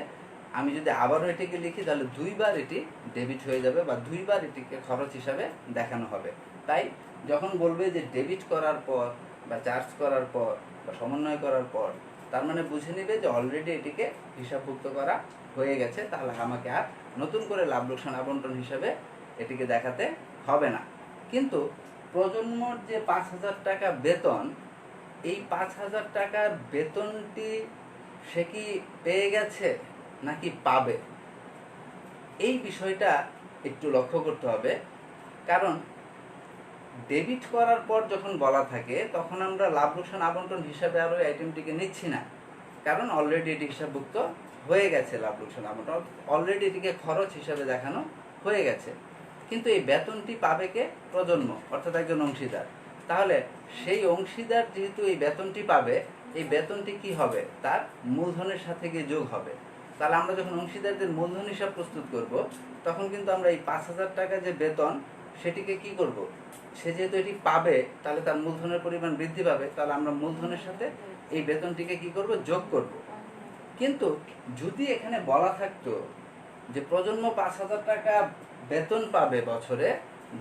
আমি যদি আবারও এটিকে লিখি তাহলে দুইবার এটি ডেবিট হয়ে যাবে বা দুইবার এটিকে খরচ হিসাবে দেখানো হবে। তাই যখন বলবে যে ডেবিট করার পর বা চার্জ করার পর বা সমন্বয় করার পর, তার মানে বুঝে নেবে যে অলরেডি এটিকে হিসাবভুক্ত করা হয়ে গেছে। তাহলে আমাকে আর নতুন করে লাভ লোকসান আবন্টন হিসাবে এটিকে দেখাতে হবে না। কিন্তু প্রজন্মর যে 5,000 টাকা বেতন, এই 5,000 টাকার বেতনটি সে কি পেয়ে গেছে নাকি পাবে, এই বিষয়টা একটু লক্ষ্য করতে হবে। কারণ ডেবিট করার পর যখন বলা থাকে তখন আমরা লাভ লোকসান আবন্টন হিসাবে আর ওই আইটেমটিকে নিচ্ছি না, কারণ অলরেডি এটি হিসাবভুক্ত হয়ে গেছে। লাভ লোকসান আবন্টন অলরেডি এটিকে খরচ হিসাবে দেখানো হয়ে গেছে। কিন্তু এই বেতনটি পাবে কে? প্রজন্ম, অর্থাৎ একজন অংশীদার। তাহলে সেই অংশীদার যেহেতু এই বেতনটি পাবে, এই বেতনটি কি হবে? তার মূলধনের সাথে গিয়ে যোগ হবে। তাহলে আমরা যখন অংশীদারদের মূলধন হিসাব প্রস্তুত করব তখন কিন্তু আমরা এই 5,000 টাকা যে বেতন সেটিকে কি করব? সে যেহেতু এটি পাবে তাহলে তার মূলধনের পরিমাণ বৃদ্ধি পাবে, তাহলে আমরা মূলধনের সাথে এই বেতনটিকে কি করব? যোগ করব। কিন্তু যদি এখানে বলা থাকতো যে প্রজন্ম 5,000 টাকা বেতন পাবে বছরে,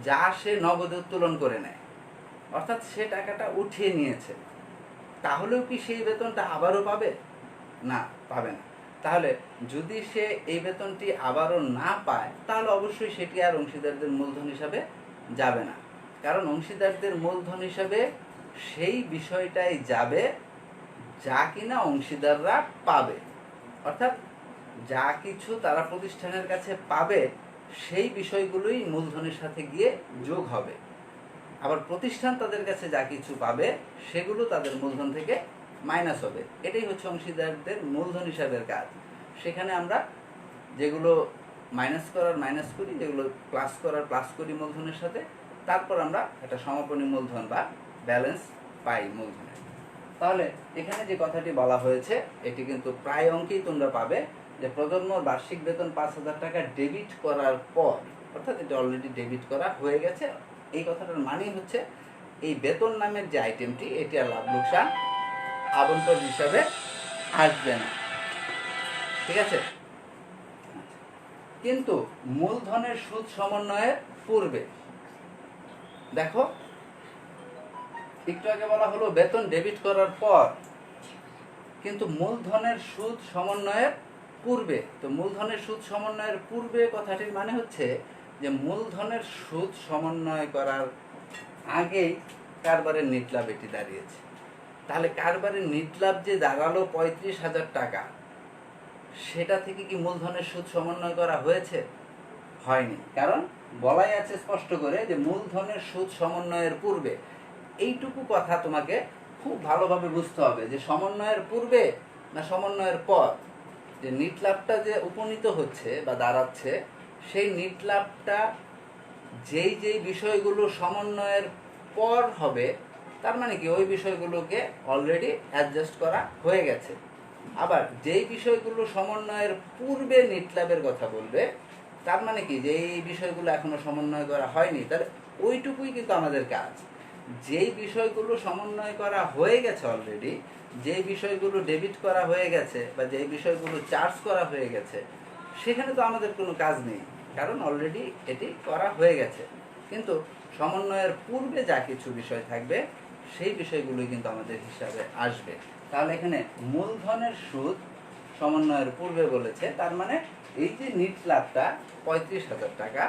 যা সে নগদে উত্তোলন করে নেয়, অর্থাৎ সে টাকাটা উঠিয়ে নিয়েছে, তাহলেও কি সেই বেতনটা আবারও পাবে? না, পাবে না। তাহলে যদি সে এই বেতনটি আবারও না পায় তাহলে অবশ্যই সেটি আর অংশীদারদের মূলধন হিসাবে যাবে না। কারণ অংশীদারদের মূলধন হিসাবে সেই বিষয়টাই যাবে যা কিনা অংশীদাররা পাবে। অর্থাৎ যা কিছু তারা প্রতিষ্ঠানের কাছে পাবে সেই বিষয়গুলোই মূলধনের সাথে গিয়ে যোগ হবে। আবার প্রতিষ্ঠান তাদের কাছে যা কিছু পাবে সেগুলো তাদের মূলধন থেকে মাইনাস হবে। এটাই হচ্ছে অংশীদারদের মূলধন হিসাবের কাজ। সেখানে আমরা যেগুলো মাইনাস করার মাইনাস করি, যেগুলো প্লাস করার প্লাস করি মূলধনের সাথে, তারপর আমরা একটা সমাপনী মূলধন বা ব্যালেন্স পাই মূলধনের। তাহলে এখানে যে কথাটি বলা হয়েছে এটি কিন্তু প্রায় অঙ্কেই তোমরা পাবে যে প্রজন্মর বার্ষিক বেতন 5,000 টাকা ডেবিট করার পর, অর্থাৎ এটা অলরেডি ডেবিট করা হয়ে গেছে। এই কথাটার মানে হচ্ছে এই বেতন নামের যে আইটেমটি এটি আর লাভ লোকসান আবন্টন হিসাবে আসবে না। ঠিক আছে? কিন্তু মূলধনের সুদ সমন্বয়ের পূর্বে দেখো একটু আগে বলা হলো বেতন ডেবিট করার পর, কিন্তু মূলধনের সুদ সমন্বয়ের পূর্বে। তো মূলধনের সুদ সমন্বয়ের পূর্বে কথাটির মানে হচ্ছে যে মূলধনের সুদ সমন্বয় করার আগেই কারবারের নিট লাভ এটি দাঁড়িয়েছে। তাহলে কারবারের নিট লাভ যে দাঁড়ালো 35,000 টাকা, সেটা থেকে কি মূলধনের সুদ সমন্বয় করা হয়েছে? হয়নি। কারণ বলাই আছে স্পষ্ট করে যে মূলধনের সুদ সমন্বয়ের পূর্বে। এইটুকু কথা তোমাকে খুব ভালোভাবে বুঝতে হবে যে সমন্বয়ের পূর্বে না সমন্বয়ের পর। যে নিট লাভটা যে উপনীত হচ্ছে বা দাঁড়াচ্ছে, সেই নিট লাভটা যেই যেই বিষয়গুলো সমন্বয়ের পর হবে, তার মানে কি ওই বিষয়গুলোকে অলরেডি অ্যাডজাস্ট করা হয়ে গেছে। আবার যেই বিষয়গুলো সমন্বয়ের পূর্বে নিট লাভের কথা বলবে, তার মানে কি যে এই বিষয়গুলো এখনো সমন্বয় করা হয়নি, তাহলে ওইটুকুই কিন্তু আমাদের কাজ। যেই বিষয়গুলো সমন্বয় করা হয়ে গেছে অলরেডি, যেই বিষয়গুলো ডেবিট করা হয়ে গেছে বা যেই বিষয়গুলো চার্জ করা হয়ে গেছে, সেখানে তো আমাদের কোনো কাজ নেই, কারণ অলরেডি এটি করা হয়ে গেছে। কিন্তু সমন্বয়ের পূর্বে যা কিছু বিষয় থাকবে সেই বিষয়গুলোই কিন্তু আমাদের হিসাবে আসবে। তাহলে এখানে মূলধনের সুদ সমন্বয়ের পূর্বে বলেছে, তার মানে এই যে নিট লাভটা 35,000 টাকা,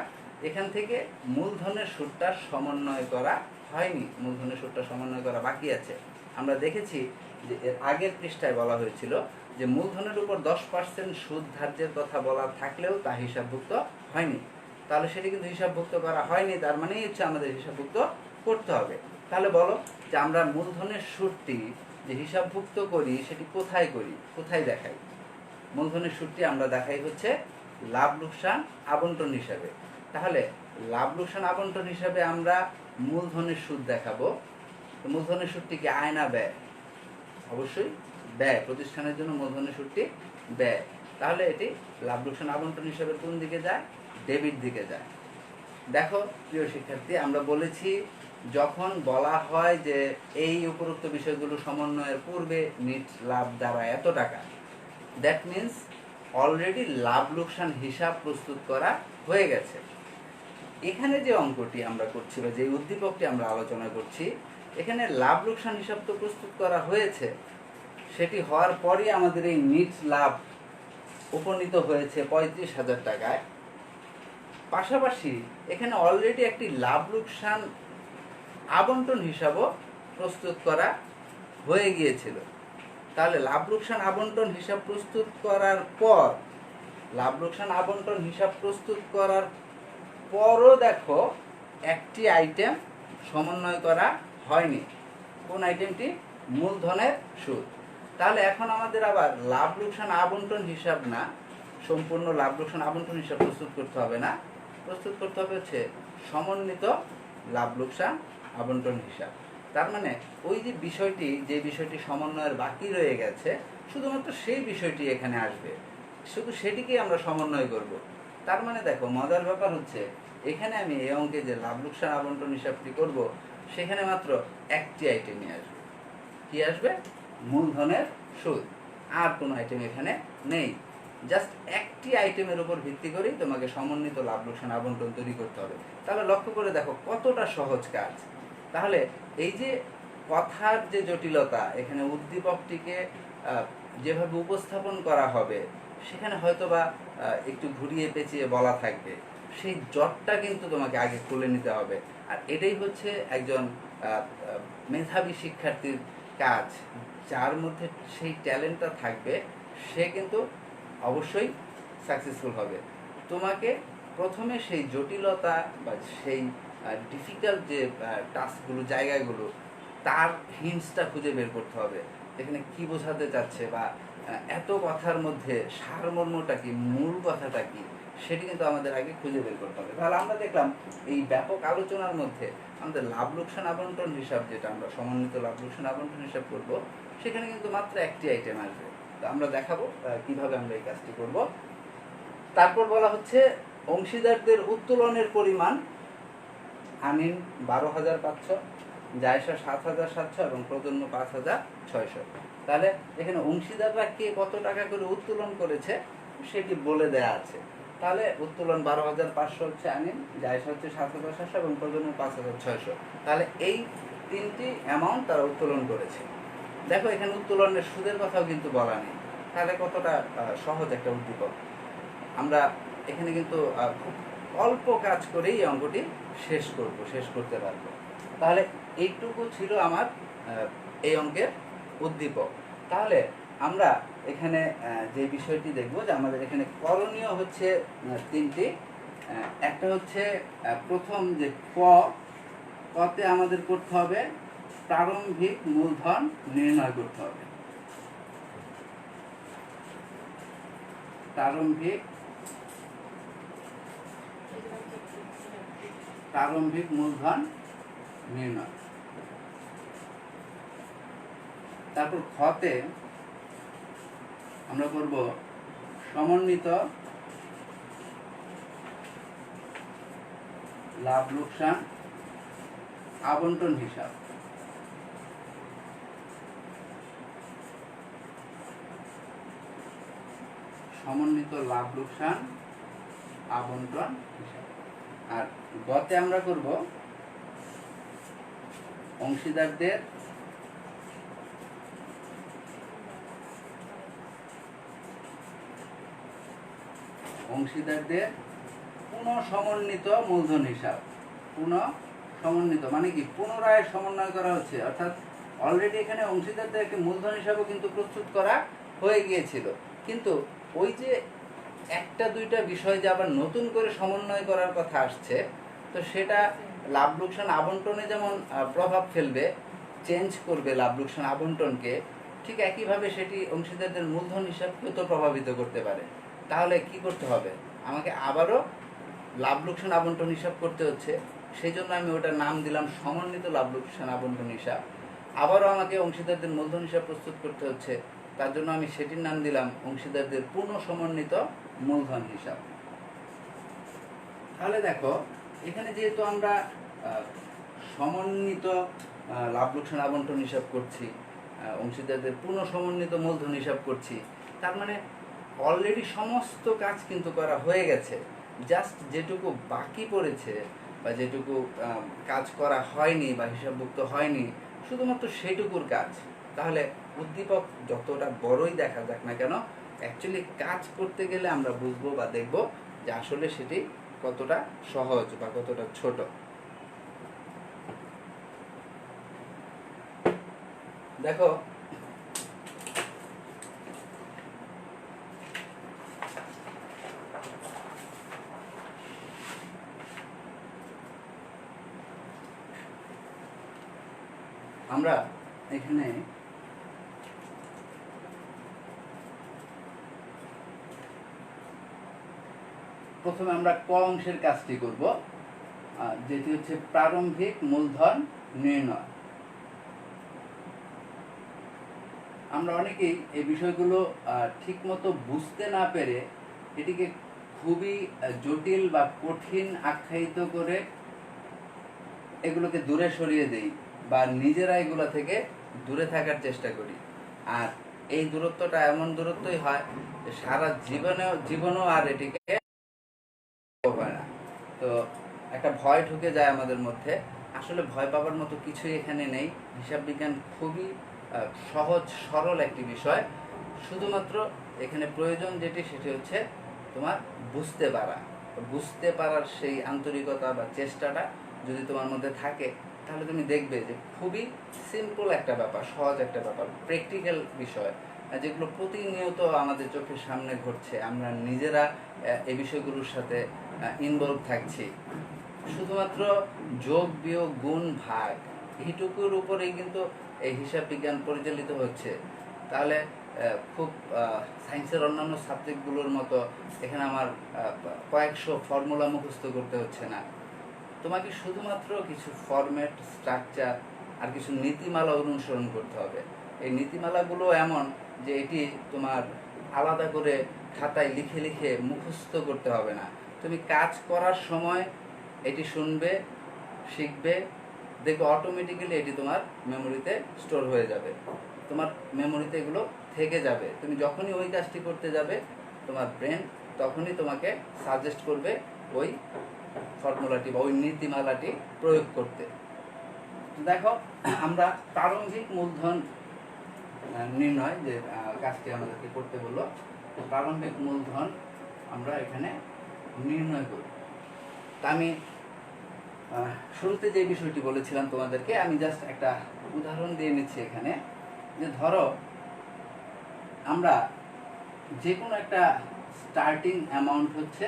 এখান থেকে মূলধনের সুদটা সমন্বয় করা হয়নি, মূলধনের সুদটা সমন্বয় করা বাকি আছে। আমরা দেখেছি যে এর আগের পৃষ্ঠায় বলা হয়েছিল যে মূলধনের উপর 10% সুদ ধার্যের কথা বলা থাকলেও তা হিসাবভুক্ত হয়নি। তাহলে সেটি কিন্তু হিসাবভুক্ত করা হয়নি, তার মানেই হচ্ছে আমাদের হিসাবভুক্ত করতে হবে। তাহলে বলো যে আমরা মূলধনের সুদটি যে হিসাবভুক্ত করি সেটি কোথায় করি, কোথায় দেখাই? মূলধনের সুদটি আমরা দেখাই হচ্ছে লাভ লোকসান আবন্টন হিসাবে। তাহলে লাভ লোকসান আবন্টন হিসাবে আমরা মূলধনের সুদ দেখাবো। মূলধনের সুদটি কি আয় না ব্যয়? অবশ্যই ব্যয়। প্রতিষ্ঠানের জন্য মূলধনের সুদটি ব্যয়। তাহলে এটি লাভ লোকসান আবন্টন হিসাবে কোন দিকে যায়? ডেবিট দিকে যায়। দেখো প্রিয় শিক্ষার্থী, আমরা বলেছি যখন বলা হয় যে এই উপরোক্ত বিষয়গুলো সমন্বয়ের পূর্বে নিট লাভ দ্বারা এত টাকা, দ্যাট মিন্স অলরেডি লাভ লোকসান হিসাব প্রস্তুত করা হয়ে গেছে। এখানে যে অঙ্কটি আমরা করছি বা যে উদ্দীপকটি আমরা আলোচনা করছি, এখানে লাভ লোকসান হিসাব তো প্রস্তুত করা হয়েছে, সেটি হওয়ার পরই আমাদের এই নিট লাভ উপনীত হয়েছে 35,000 টাকায়। পাশাপাশি এখানে অলরেডি একটি লাভ লোকসান আবন্টন হিসাবও প্রস্তুত করা হয়ে গিয়েছিল। তাহলে লাভ লোকসান আবন্টন হিসাব প্রস্তুত করার পর, লাভ লোকসান আবন্টন হিসাব প্রস্তুত করার পরও দেখো একটি আইটেম সমন্বয় করা হয়নি। কোন আইটেমটি? মূলধনের সুদ। তাহলে এখন আমাদের আবার লাভ লোকসান আবন্টন হিসাব না, সম্পূর্ণ লাভ লোকসান আবন্টন হিসাব প্রস্তুত করতে হবে না, প্রস্তুত করতে হবে হচ্ছে সমন্বিত লাভ লোকসান আবন্টন হিসাব। তার মানে ওই যে বিষয়টি, যে বিষয়টি সমন্বয়ের বাকি রয়ে গেছে, শুধুমাত্র সেই বিষয়টি এখানে আসবে, শুধু সেটিকে আমরা সমন্বয় করব। তার মানে দেখো মজার ব্যাপার হচ্ছে, এখানে আমি এই অঙ্কে যে লাভ লোকসান আবন্টন হিসাবটি করব, সেখানে মাত্র একটি আইটেমই আসবে। কি আসবে? মূলধনের সুদ। আর কোনো আইটেম এখানে নেই। জাস্ট একটি আইটেমের উপর ভিত্তি করেই তোমাকে সমন্বিত লাভ লোকসান আবন্টন তৈরি করতে হবে। তাহলে লক্ষ্য করে দেখো কতটা সহজ কাজ। তাহলে এই যে কথার যে জটিলতা, এখানে উদ্দীপকটিকে যেভাবে উপস্থাপন করা হবে, সেখানে হয়তোবা একটু ঘুরিয়ে পেঁচিয়ে বলা থাকবে, সেই জটটা কিন্তু তোমাকে আগে খুলে নিতে হবে। আর এটাই হচ্ছে একজন মেধাবী শিক্ষার্থীর কাজ। যার মধ্যে সেই ট্যালেন্টটা থাকবে, সে কিন্তু অবশ্যই সাকসেসফুল হবে। তোমাকে প্রথমে সেই জটিলতা বা সেই ডিফিকাল্ট যে টাস্কগুলো, জায়গাগুলো, তার হিন্টসটা খুঁজে বের করতে হবে। এখানে কি বোঝাতে চাচ্ছে বা এত কথার মধ্যে সারমর্মটা কি, মূল কথাটা কি, সেটি কিন্তু আমাদের আগে খুঁজে বের করতে হবে। তাহলে আমরা দেখলাম এই ব্যাপক আলোচনার মধ্যে আমাদের লাভ লোকসান আবন্টন হিসাব, যেটা আমরা সমন্বিত লাভ লোকসান আবন্টন হিসাব করব, সেখানে কিন্তু মাত্র একটি আইটেম আসবে। তো আমরা দেখাবো কিভাবে আমরা এই কাজটি করব। তারপর বলা হচ্ছে অংশীদারদের উত্তোলনের পরিমাণ আনিন 12,500, জায়সা 7,700 এবং প্রজন্ম 5,600। তাহলে এখানে অংশীদাররা কে কত টাকা করে উত্তোলন করেছে সেটি বলে দেয়া আছে। তাহলে উত্তোলন 12,500 হচ্ছে আনিন, জায়সা হচ্ছে 7,700 এবং প্রজন্ম 5,600। তাহলে এই তিনটি অ্যামাউন্ট তারা উত্তোলন করেছে। দেখো এখানে উত্তোলনের সুদের কথাও কিন্তু বলা নেই। তাহলে কতটা সহজ একটা উদ্দীপক। আমরা এখানে কিন্তু খুব অল্প কাজ করেই এই অঙ্কটি শেষ করতে পারবো। তাহলে এইটুকু ছিল আমার এই অঙ্কের উদ্দীপক। তাহলে আমরা এখানে যে বিষয়টি দেখব, যে আমাদের এখানে করণীয় হচ্ছে তিনটি। একটা হচ্ছে প্রথম যে কতে আমাদের করতে হবে প্রারম্ভিক মূলধন নির্ণয় করতে হবে। প্রারম্ভিক মূলধন নির্ণয়। তারপর খতে আমরা করব সমন্বিত লাভ লোকসান আবন্টন হিসাব। সমন্বিত লাভ লোকসান আবন্টন হিসাব। আর গতে আমরা করব অংশীদারদের পুনঃসমন্বিত মূলধন হিসাব। পুনঃসমন্বিত মানে কি? পুনরায় সমন্বয় করা হচ্ছে, অর্থাৎ অলরেডি এখানে অংশীদারদের একটি মূলধন হিসাবও কিন্তু প্রস্তুত করা হয়ে গিয়েছিল, কিন্তু ওই যে একটা দুইটা বিষয় যে আবার নতুন করে সমন্বয় করার কথা আসছে, তো সেটা লাভ লোকসান আবন্টনে যেমন প্রভাব ফেলবে, চেঞ্জ করবে লাভ লোকসান আবন্টনকে, ঠিক একইভাবে সেটি অংশীদারদের মূলধন হিসাবকেও তো প্রভাবিত করতে পারে। তাহলে কি করতে হবে, আমাকে আবারও লাভ লোকসান আবন্টন হিসাব করতে হচ্ছে। সেই জন্য আমি ওটার নাম দিলাম সমন্বিত লাভ লোকসান আবন্টন হিসাব। আবারও আমাকে অংশীদারদের মূলধন হিসাব প্রস্তুত করতে হচ্ছে, তার জন্য আমি সেটির নাম দিলাম অংশীদারদের পূর্ণ সমন্বিত মূলধন হিসাব। তাহলে দেখো, এখানে যেহেতু আমরা সমন্বিত লাভ লোকসান আবন্টন হিসাব করছি, অংশীদারদের পূর্ণ সমন্বিত মূলধন হিসাব করছি, তার মানে অলরেডি সমস্ত কাজ কিন্তু করা হয়ে গেছে। জাস্ট যেটুকু বাকি পড়েছে বা যেটুকু কাজ করা হয়নি বা হিসাবভুক্ত হয়নি, শুধুমাত্র সেটুকুর কাজ। তাহলে উদ্দীপক যতটা বড়ই দেখা যাক না কেন, অ্যাকচুয়ালি কাজ করতে গেলে আমরা বুঝবো বা দেখব যে আসলে সেটি কতটা সহজ বা কতটা ছোট। দেখো, আমরা এখানে প্রথমে আমরা ক অংশের কাজটি করব, যেটি হচ্ছে প্রারম্ভিক মূলধন নির্ণয়। আমরা অনেকেই এই বিষয়গুলো ঠিকমতো বুঝতে না পেরে এটিকে খুবই জটিল বা কঠিন আখ্যায়িত করে এগুলোকে দূরে সরিয়ে দেই বা নিজেরা এগুলো থেকে দূরে থাকার চেষ্টা করি। আর এই দূরত্বটা এমন দূরত্বই হয় যে সারা জীবনেও আর এটিকে হয় না। তো একটা ভয় ঢুকে যায় আমাদের মধ্যে। আসলে ভয় পাবার মতো কিছুই এখানে নেই। হিসাব বিজ্ঞান খুবই সহজ সরল একটি বিষয়। শুধুমাত্র এখানে প্রয়োজন যেটি, সেটি হচ্ছে তোমার বুঝতে পারা। বুঝতে পারার সেই আন্তরিকতা বা চেষ্টাটা যদি তোমার মধ্যে থাকে, তাহলে তুমি দেখবে যে খুবই সিম্পল একটা ব্যাপার, সহজ একটা ব্যাপার, প্র্যাকটিক্যাল বিষয় যেগুলো প্রতিনিয়ত আমাদের চোখের সামনে ঘটছে। আমরা নিজেরা এই বিষয়গুলোর সাথে ইনভলভ থাকছি। শুধুমাত্র যোগ বিয়োগ গুণ ভাগ এইটুকুর উপরেই কিন্তু এই হিসাব বিজ্ঞান পরিচালিত হচ্ছে। তাহলে খুব সায়েন্সের অন্যান্য সাবজেক্টগুলোর মতো এখানে আমার কয়েকশো ফর্মুলা মুখস্থ করতে হচ্ছে না। তোমাকে শুধুমাত্র কিছু ফরম্যাট, স্ট্রাকচার আর কিছু নীতিমালা অনুসরণ করতে হবে। এই নীতিমালাগুলো এমন যে এটি তোমার আলাদা করে খাতায় লিখে লিখে মুখস্থ করতে হবে না। তুমি কাজ করার সময় এটি শুনবে, শিখবে, দেখবে অটোমেটিক্যালি এটি তোমার মেমোরিতে স্টোর হয়ে যাবে, তোমার মেমোরিতে এগুলো থেকে যাবে। তুমি যখনই ওই কাজটি করতে যাবে, তোমার ব্রেন তখনই তোমাকে সাজেস্ট করবে ওই ফর্মুলাটি বা ওই নীতিমালাটি প্রয়োগ করতে। দেখো, আমরা প্রারম্ভিক মূলধন নির্ণয় যে কাজটি আমাদেরকে করতে বললো, প্রারম্ভিক মূলধন আমরা এখানে নির্ণয় করি। তা আমি শুরুতে যে বিষয়টি বলেছিলাম তোমাদেরকে, আমি জাস্ট একটা উদাহরণ দিয়ে নিচ্ছি এখানে। যে ধরো আমরা যে কোনো একটা স্টার্টিং অ্যামাউন্ট হচ্ছে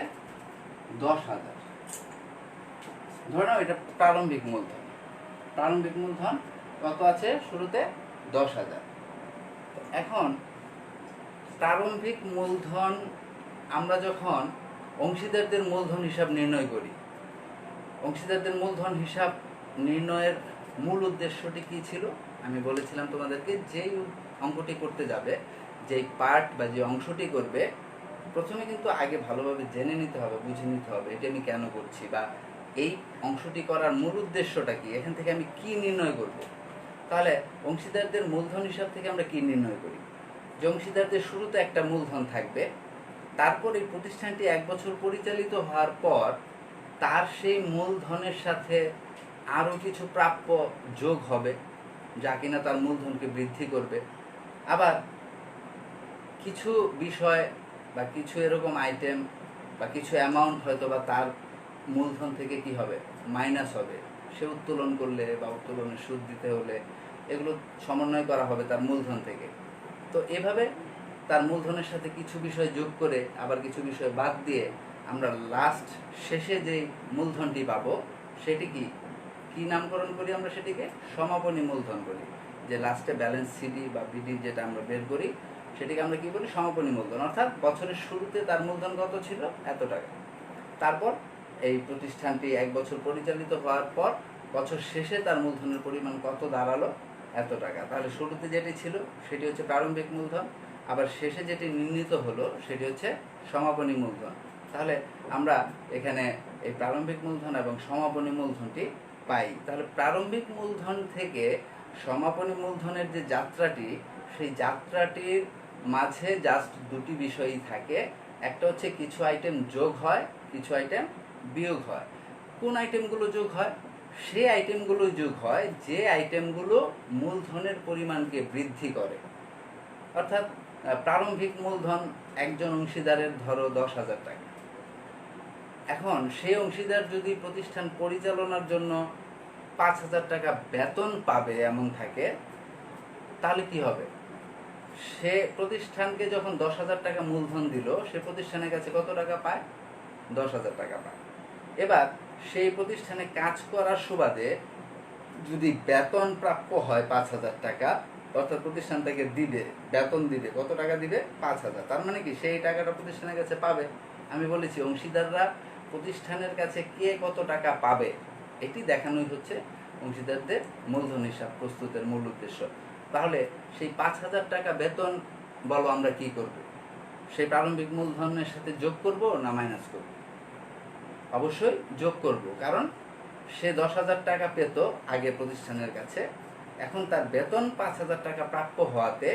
10,000, ধরে নাও এটা প্রারম্ভিক মূলধন। প্রারম্ভিক মূলধন কত আছে শুরুতে? 10,000। এখন প্রারম্ভিক মূলধন আমরা যখন অংশীদারদের মূলধন হিসাব নির্ণয় করি, অংশীদারদের মূলধন হিসাব নির্ণয়ের মূল উদ্দেশ্যটি কী ছিল? আমি বলেছিলাম তোমাদেরকে, যেই অঙ্কটি করতে যাবে, যেই পার্ট বা যে অংশটি করবে, প্রথমে কিন্তু আগে ভালোভাবে জেনে নিতে হবে, বুঝে নিতে হবে এটি আমি কেন করছি বা এই অংশটি করার মূল উদ্দেশ্যটা কি, এখান থেকে আমি কি নির্ণয় করব। তাহলে অংশীদারদের মূলধন হিসাব থেকে আমরা কি নির্ণয় করি? যে অংশীদারদের শুরুতে একটা মূলধন থাকবে, তারপর এই প্রতিষ্ঠানটি 1 বছর পরিচালিত হওয়ার পর তার সেই মূলধনের সাথে আরও কিছু প্রাপ্য যোগ হবে, যা কিনা তার মূলধনকে বৃদ্ধি করবে। আবার কিছু বিষয় বা কিছু এরকম আইটেম বা কিছু অ্যামাউন্ট হয়তো বা তার মূলধন থেকে কি হবে, মাইনাস হবে। সে উত্তোলন করলে বা উত্তোলনের সুদ দিতে হলে এগুলো সমন্বয় করা হবে তার মূলধন থেকে। তো এভাবে তার মূলধনের সাথে কিছু বিষয় যোগ করে আবার কিছু বিষয় বাদ দিয়ে আমরা লাস্ট শেষে যে মূলধনটি পাবো সেটি কি নামকরণ করি আমরা সেটিকে সমাপনী মূলধন করি। যে লাস্টে ব্যালেন্স সিডি বা বিডি যেটা আমরা বের করি সেটিকে আমরা কি বলি সমাপনী মূলধন। অর্থাৎ বছরের শুরুতে তার মূলধন কত ছিল, এত টাকা। তারপর এই প্রতিষ্ঠানটি 1 বছর পরিচালিত হওয়ার পর বছর শেষে তার মূলধনের পরিমাণ কত দাঁড়ালো, এত টাকা। তাহলে শুরুতে যেটি ছিল সেটি হচ্ছে প্রারম্ভিক মূলধন, আবার শেষে যেটি নির্ণীত হলো সেটি হচ্ছে সমাপনী মূলধন। তাহলে আমরা এখানে এই প্রারম্ভিক মূলধন এবং সমাপনী মূলধনটি পাই। তাহলে প্রারম্ভিক মূলধন থেকে সমাপনী মূলধনের যে যাত্রাটি, সেই যাত্রাটির মাঝে জাস্ট দুটি বিষয়ই থাকে। একটা হচ্ছে কিছু আইটেম যোগ হয়, কিছু আইটেম বিয়োগ হয়। কোন আইটেমগুলো যোগ হয়? সেই আইটেমগুলো যোগ হয় যে আইটেমগুলো মূলধনের পরিমাণকে বৃদ্ধি করে। অর্থাৎ প্রারম্ভিক মূলধন একজন অংশীদারের ধরো 10,000 টাকা। এখন সেই অংশীদার যদি প্রতিষ্ঠান পরিচালনার জন্য 5,000 টাকা বেতন পাবে এমন থাকে, তাহলে কি হবে? সে প্রতিষ্ঠানকে যখন 10,000 টাকা মূলধন দিল, সে প্রতিষ্ঠানের কাছে কত টাকা পায়? 10,000 টাকা পায়। এবার সেই প্রতিষ্ঠানে কাজ করার সুবাদে যদি বেতন প্রাপ্য হয় 5,000 টাকা, অর্থাৎ প্রতিষ্ঠান থেকে দিবে, বেতন দিবে, কত টাকা দিবে? 5,000। তার মানে কি সেই টাকাটা প্রতিষ্ঠানের কাছে পাবে। আমি বলেছি অংশীদাররা প্রতিষ্ঠানের কাছে কে কত টাকা পাবে এটি দেখানোই হচ্ছে অংশীদারদের মূলধন হিসাব প্রস্তুতের মূল উদ্দেশ্য। তাহলে সেই 5,000 টাকা বেতন বলো আমরা কি করব? সেই প্রারম্ভিক মূলধনের সাথে যোগ করব না মাইনাস করব? অবশ্যই যোগ করব, কারণ সে 10,000 টাকা পেত আগে প্রতিষ্ঠানের কাছে, এখন তার বেতন 5,000 টাকা প্রাপ্য হওয়াতে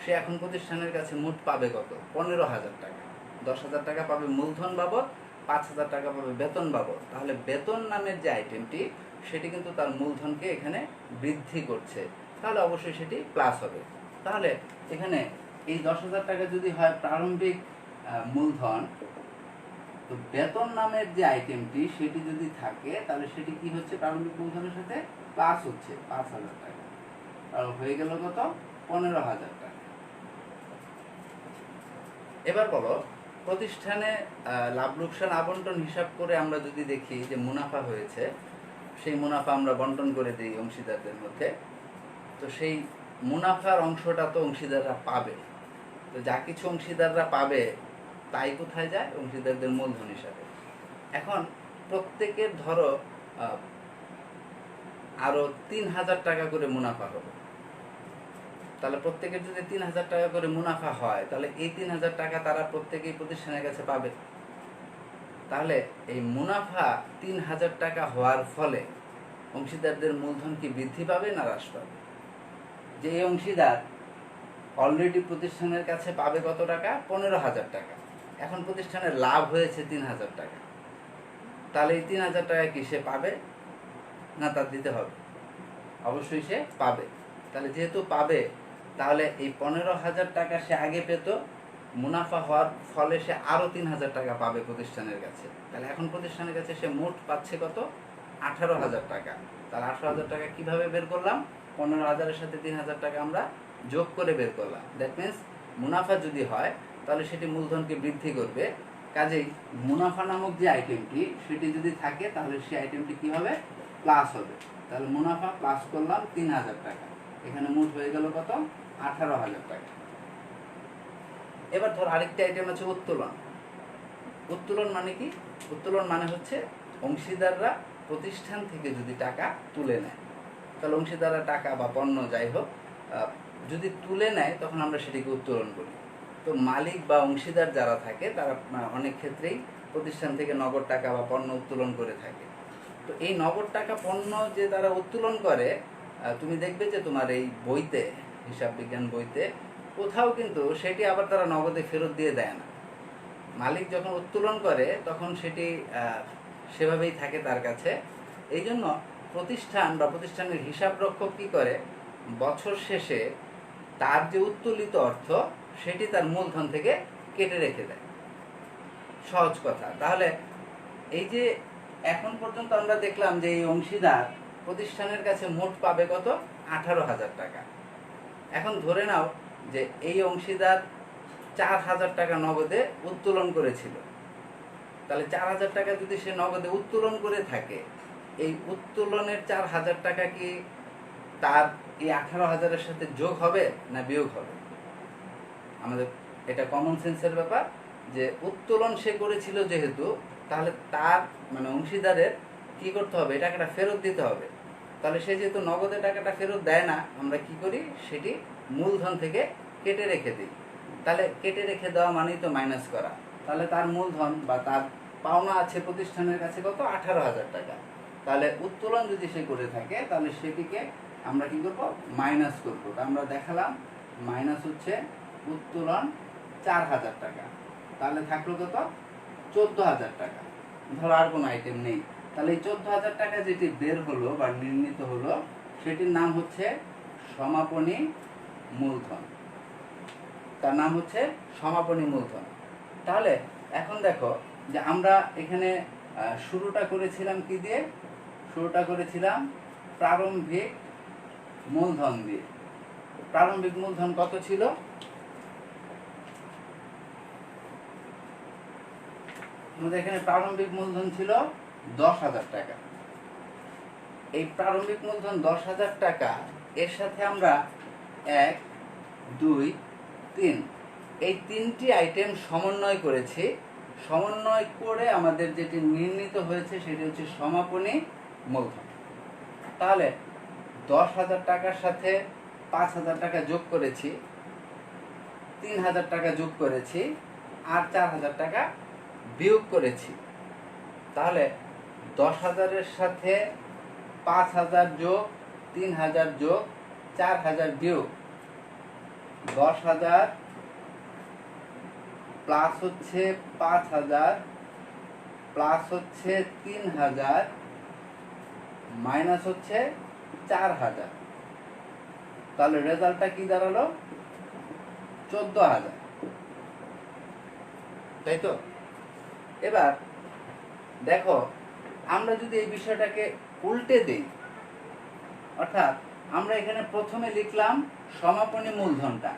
সে এখন প্রতিষ্ঠানের কাছে মোট পাবে কত? 15,000 টাকা। 10,000 টাকা পাবে মূলধন বাবদ, 5,000 টাকা পাবে বেতন বাবদ। তাহলে বেতন নামের যে আইটেমটি সেটি কিন্তু তার মূলধনকে এখানে বৃদ্ধি করছে, তাহলে অবশ্যই সেটি প্লাস হবে। তাহলে এখানে এই 10,000 টাকা যদি হয় প্রারম্ভিক মূলধন, তো বেতন নামের যে আইটেমটি সেটি যদি থাকে তাহলে সেটি কি হচ্ছে? প্রারম্ভিক মূলধনের সাথে প্লাস হচ্ছে 5,000 টাকা, আর হয়ে গেল কত? 15,000 টাকা। এবার বলো প্রতিষ্ঠানে লাভ লোকসান আবন্টন হিসাব করে আমরা যদি দেখি যে মুনাফা হয়েছে, সেই মুনাফা আমরা বন্টন করে দিই অংশীদারদের মধ্যে। তো সেই মুনাফার অংশটা তো অংশীদাররা পাবে। তো যা কিছু অংশীদাররা পাবে তাই কোথায় যায়? অংশীদারদের মূলধন হিসাবে। এখন প্রত্যেকের ধরো আরো 3,000 টাকা করে মুনাফা হবে। তাহলে প্রত্যেকের যদি 3,000 টাকা করে মুনাফা হয়, তাহলে এই 3,000 টাকা তারা প্রত্যেকেই প্রতিষ্ঠানের কাছে পাবে। তাহলে এই মুনাফা 3,000 টাকা হওয়ার ফলে অংশীদারদের মূলধন কি বৃদ্ধি পাবে না হ্রাস পাবে? যে এই অংশীদার অলরেডি প্রতিষ্ঠানের কাছে পাবে কত টাকা? 15,000 টাকা। এখন প্রতিষ্ঠানের লাভ হয়েছে 3,000 টাকা, তাহলে এই 3,000 টাকা কি সে পাবে না তার দিতে হবে? অবশ্যই সে পাবে। তাহলে যেহেতু পাবে, তাহলে এই 15,000 টাকা সে আগে পেত, মুনাফা হওয়ার ফলে সে আরো 3,000 টাকা পাবে প্রতিষ্ঠানের কাছে। তাহলে এখন প্রতিষ্ঠানের কাছে সে মোট পাচ্ছে কত? 18,000 টাকা। তাহলে 18,000 টাকা কিভাবে বের করলাম? 15,000-এর সাথে 3,000 টাকা আমরা যোগ করে বের করলাম। দ্যাট মিনস মুনাফা যদি হয় তাহলে সেটি মূলধনকে বৃদ্ধি করবে। কাজেই মুনাফা নামক যে আইটেমটি সেটি যদি থাকে তাহলে সেই আইটেমটি কি হবে? প্লাস হবে। তাহলে মুনাফা প্লাস করলাম 3,000 টাকা, এখানে মোট হয়ে গেল কত? 18,000 টাকা। এবার ধর আরেকটি আইটেম আছে উত্তোলন। উত্তোলন মানে কি? উত্তোলন মানে হচ্ছে অংশীদাররা প্রতিষ্ঠান থেকে যদি টাকা তুলে নেয়, তাহলে অংশীদাররা টাকা বা পণ্য যাই হোক যদি তুলে নেয় তখন আমরা সেটিকে উত্তোলন করি। তো মালিক বা অংশীদার যারা থাকে তারা অনেক ক্ষেত্রেই প্রতিষ্ঠান থেকে নগদ টাকা বা পণ্য উত্তোলন করে থাকে। তো এই নগদ টাকা পণ্য যে তারা উত্তোলন করে, তুমি দেখবে যে তোমার এই বইতে, হিসাব বিজ্ঞান বইতে কোথাও কিন্তু সেটি আবার তারা নগদে ফেরত দিয়ে দেয় না। মালিক যখন উত্তোলন করে তখন সেটি সেভাবেই থাকে তার কাছে। এই জন্য প্রতিষ্ঠান বা প্রতিষ্ঠানের হিসাব রক্ষক কী করে? বছর শেষে তার যে উত্তোলিত অর্থ সেটি তার মূলধন থেকে কেটে রেখে দেয়। সহজ কথা। তাহলে এই যে এখন পর্যন্ত আমরা দেখলাম যে এই অংশীদার প্রতিষ্ঠানের কাছে মোট পাবে কত? 18,000 টাকা। এখন ধরে নাও যে এই অংশীদার 4,000 টাকা নগদে উত্তোলন করেছিল। তাহলে 4,000 টাকা যদি সে নগদে উত্তোলন করে থাকে, এই উত্তোলনের 4,000 টাকা কি তার এই 18,000-এর সাথে যোগ হবে না বিয়োগ হবে? আমাদের এটা কমন সেন্সের ব্যাপার যে উত্তোলন সে করেছিল যেহেতু, তাহলে তার মানে অংশীদারের কি করতে হবে, এই টাকাটা ফেরত দিতে হবে। তাহলে সে যেহেতু নগদে টাকাটা ফেরত দেয় না, আমরা কি করি, সেটি মূলধন থেকে কেটে রেখে দিই। তাহলে কেটে রেখে দেওয়া মানেই তো মাইনাস করা। তাহলে তার মূলধন বা তার পাওনা আছে প্রতিষ্ঠানের কাছে কত, 18,000 টাকা। তাহলে উত্তোলন যদি সে করে থাকে, তাহলে সেটিকে আমরা কি করব, মাইনাস করবো। আমরা দেখালাম মাইনাস হচ্ছে উত্তোলন 4,000 টাকা। তাহলে থাকলো কত, 14,000 টাকা। ধরো আর কোনো আইটেম নেই। তাহলে এই 14,000 টাকা যেটি বের হলো বা নির্ণীত হলো, সেটির নাম হচ্ছে সমাপনী মূলধন। তার নাম হচ্ছে সমাপনী মূলধন। তাহলে এখন দেখো যে আমরা এখানে শুরুটা করেছিলাম কি দিয়ে, শুরুটা করেছিলাম প্রারম্ভিক মূলধন দিয়ে। প্রারম্ভিক মূলধন কত ছিল, আমাদের এখানে প্রারম্ভিক মূলধন ছিল 10,000 টাকা। এই প্রারম্ভিক মূলধন 10,000 টাকা, এর সাথে আমরা 1, 2, 3 এই তিনটি আইটেম সমন্বয় করেছি। সমন্বয় করে আমাদের যেটি নির্ণীত হয়েছে সেটি হচ্ছে সমাপনী মূলধন। তাহলে 10,000 টাকার সাথে 5,000 টাকা যোগ করেছি, 3,000 টাকা যোগ করেছি, আর 4,000 টাকা বিয়োগ করেছি। তাহলে 10,000-এর সাথে 5,000 যোগ, 3,000 যোগ, 4,000 বিয়োগ, 10,000 প্লাস হচ্ছে 5,000 প্লাস হচ্ছে 3,000 মাইনাস হচ্ছে 4,000। তাহলে রেজাল্টটা কি দাঁড়ালো, 14,000, তাই তো? এবার দেখো, আমরা যদি এই বিষয়টাকে উল্টে দিই, অর্থাৎ আমরা এখানে প্রথমে লিখলাম সমাপনী মূলধনটা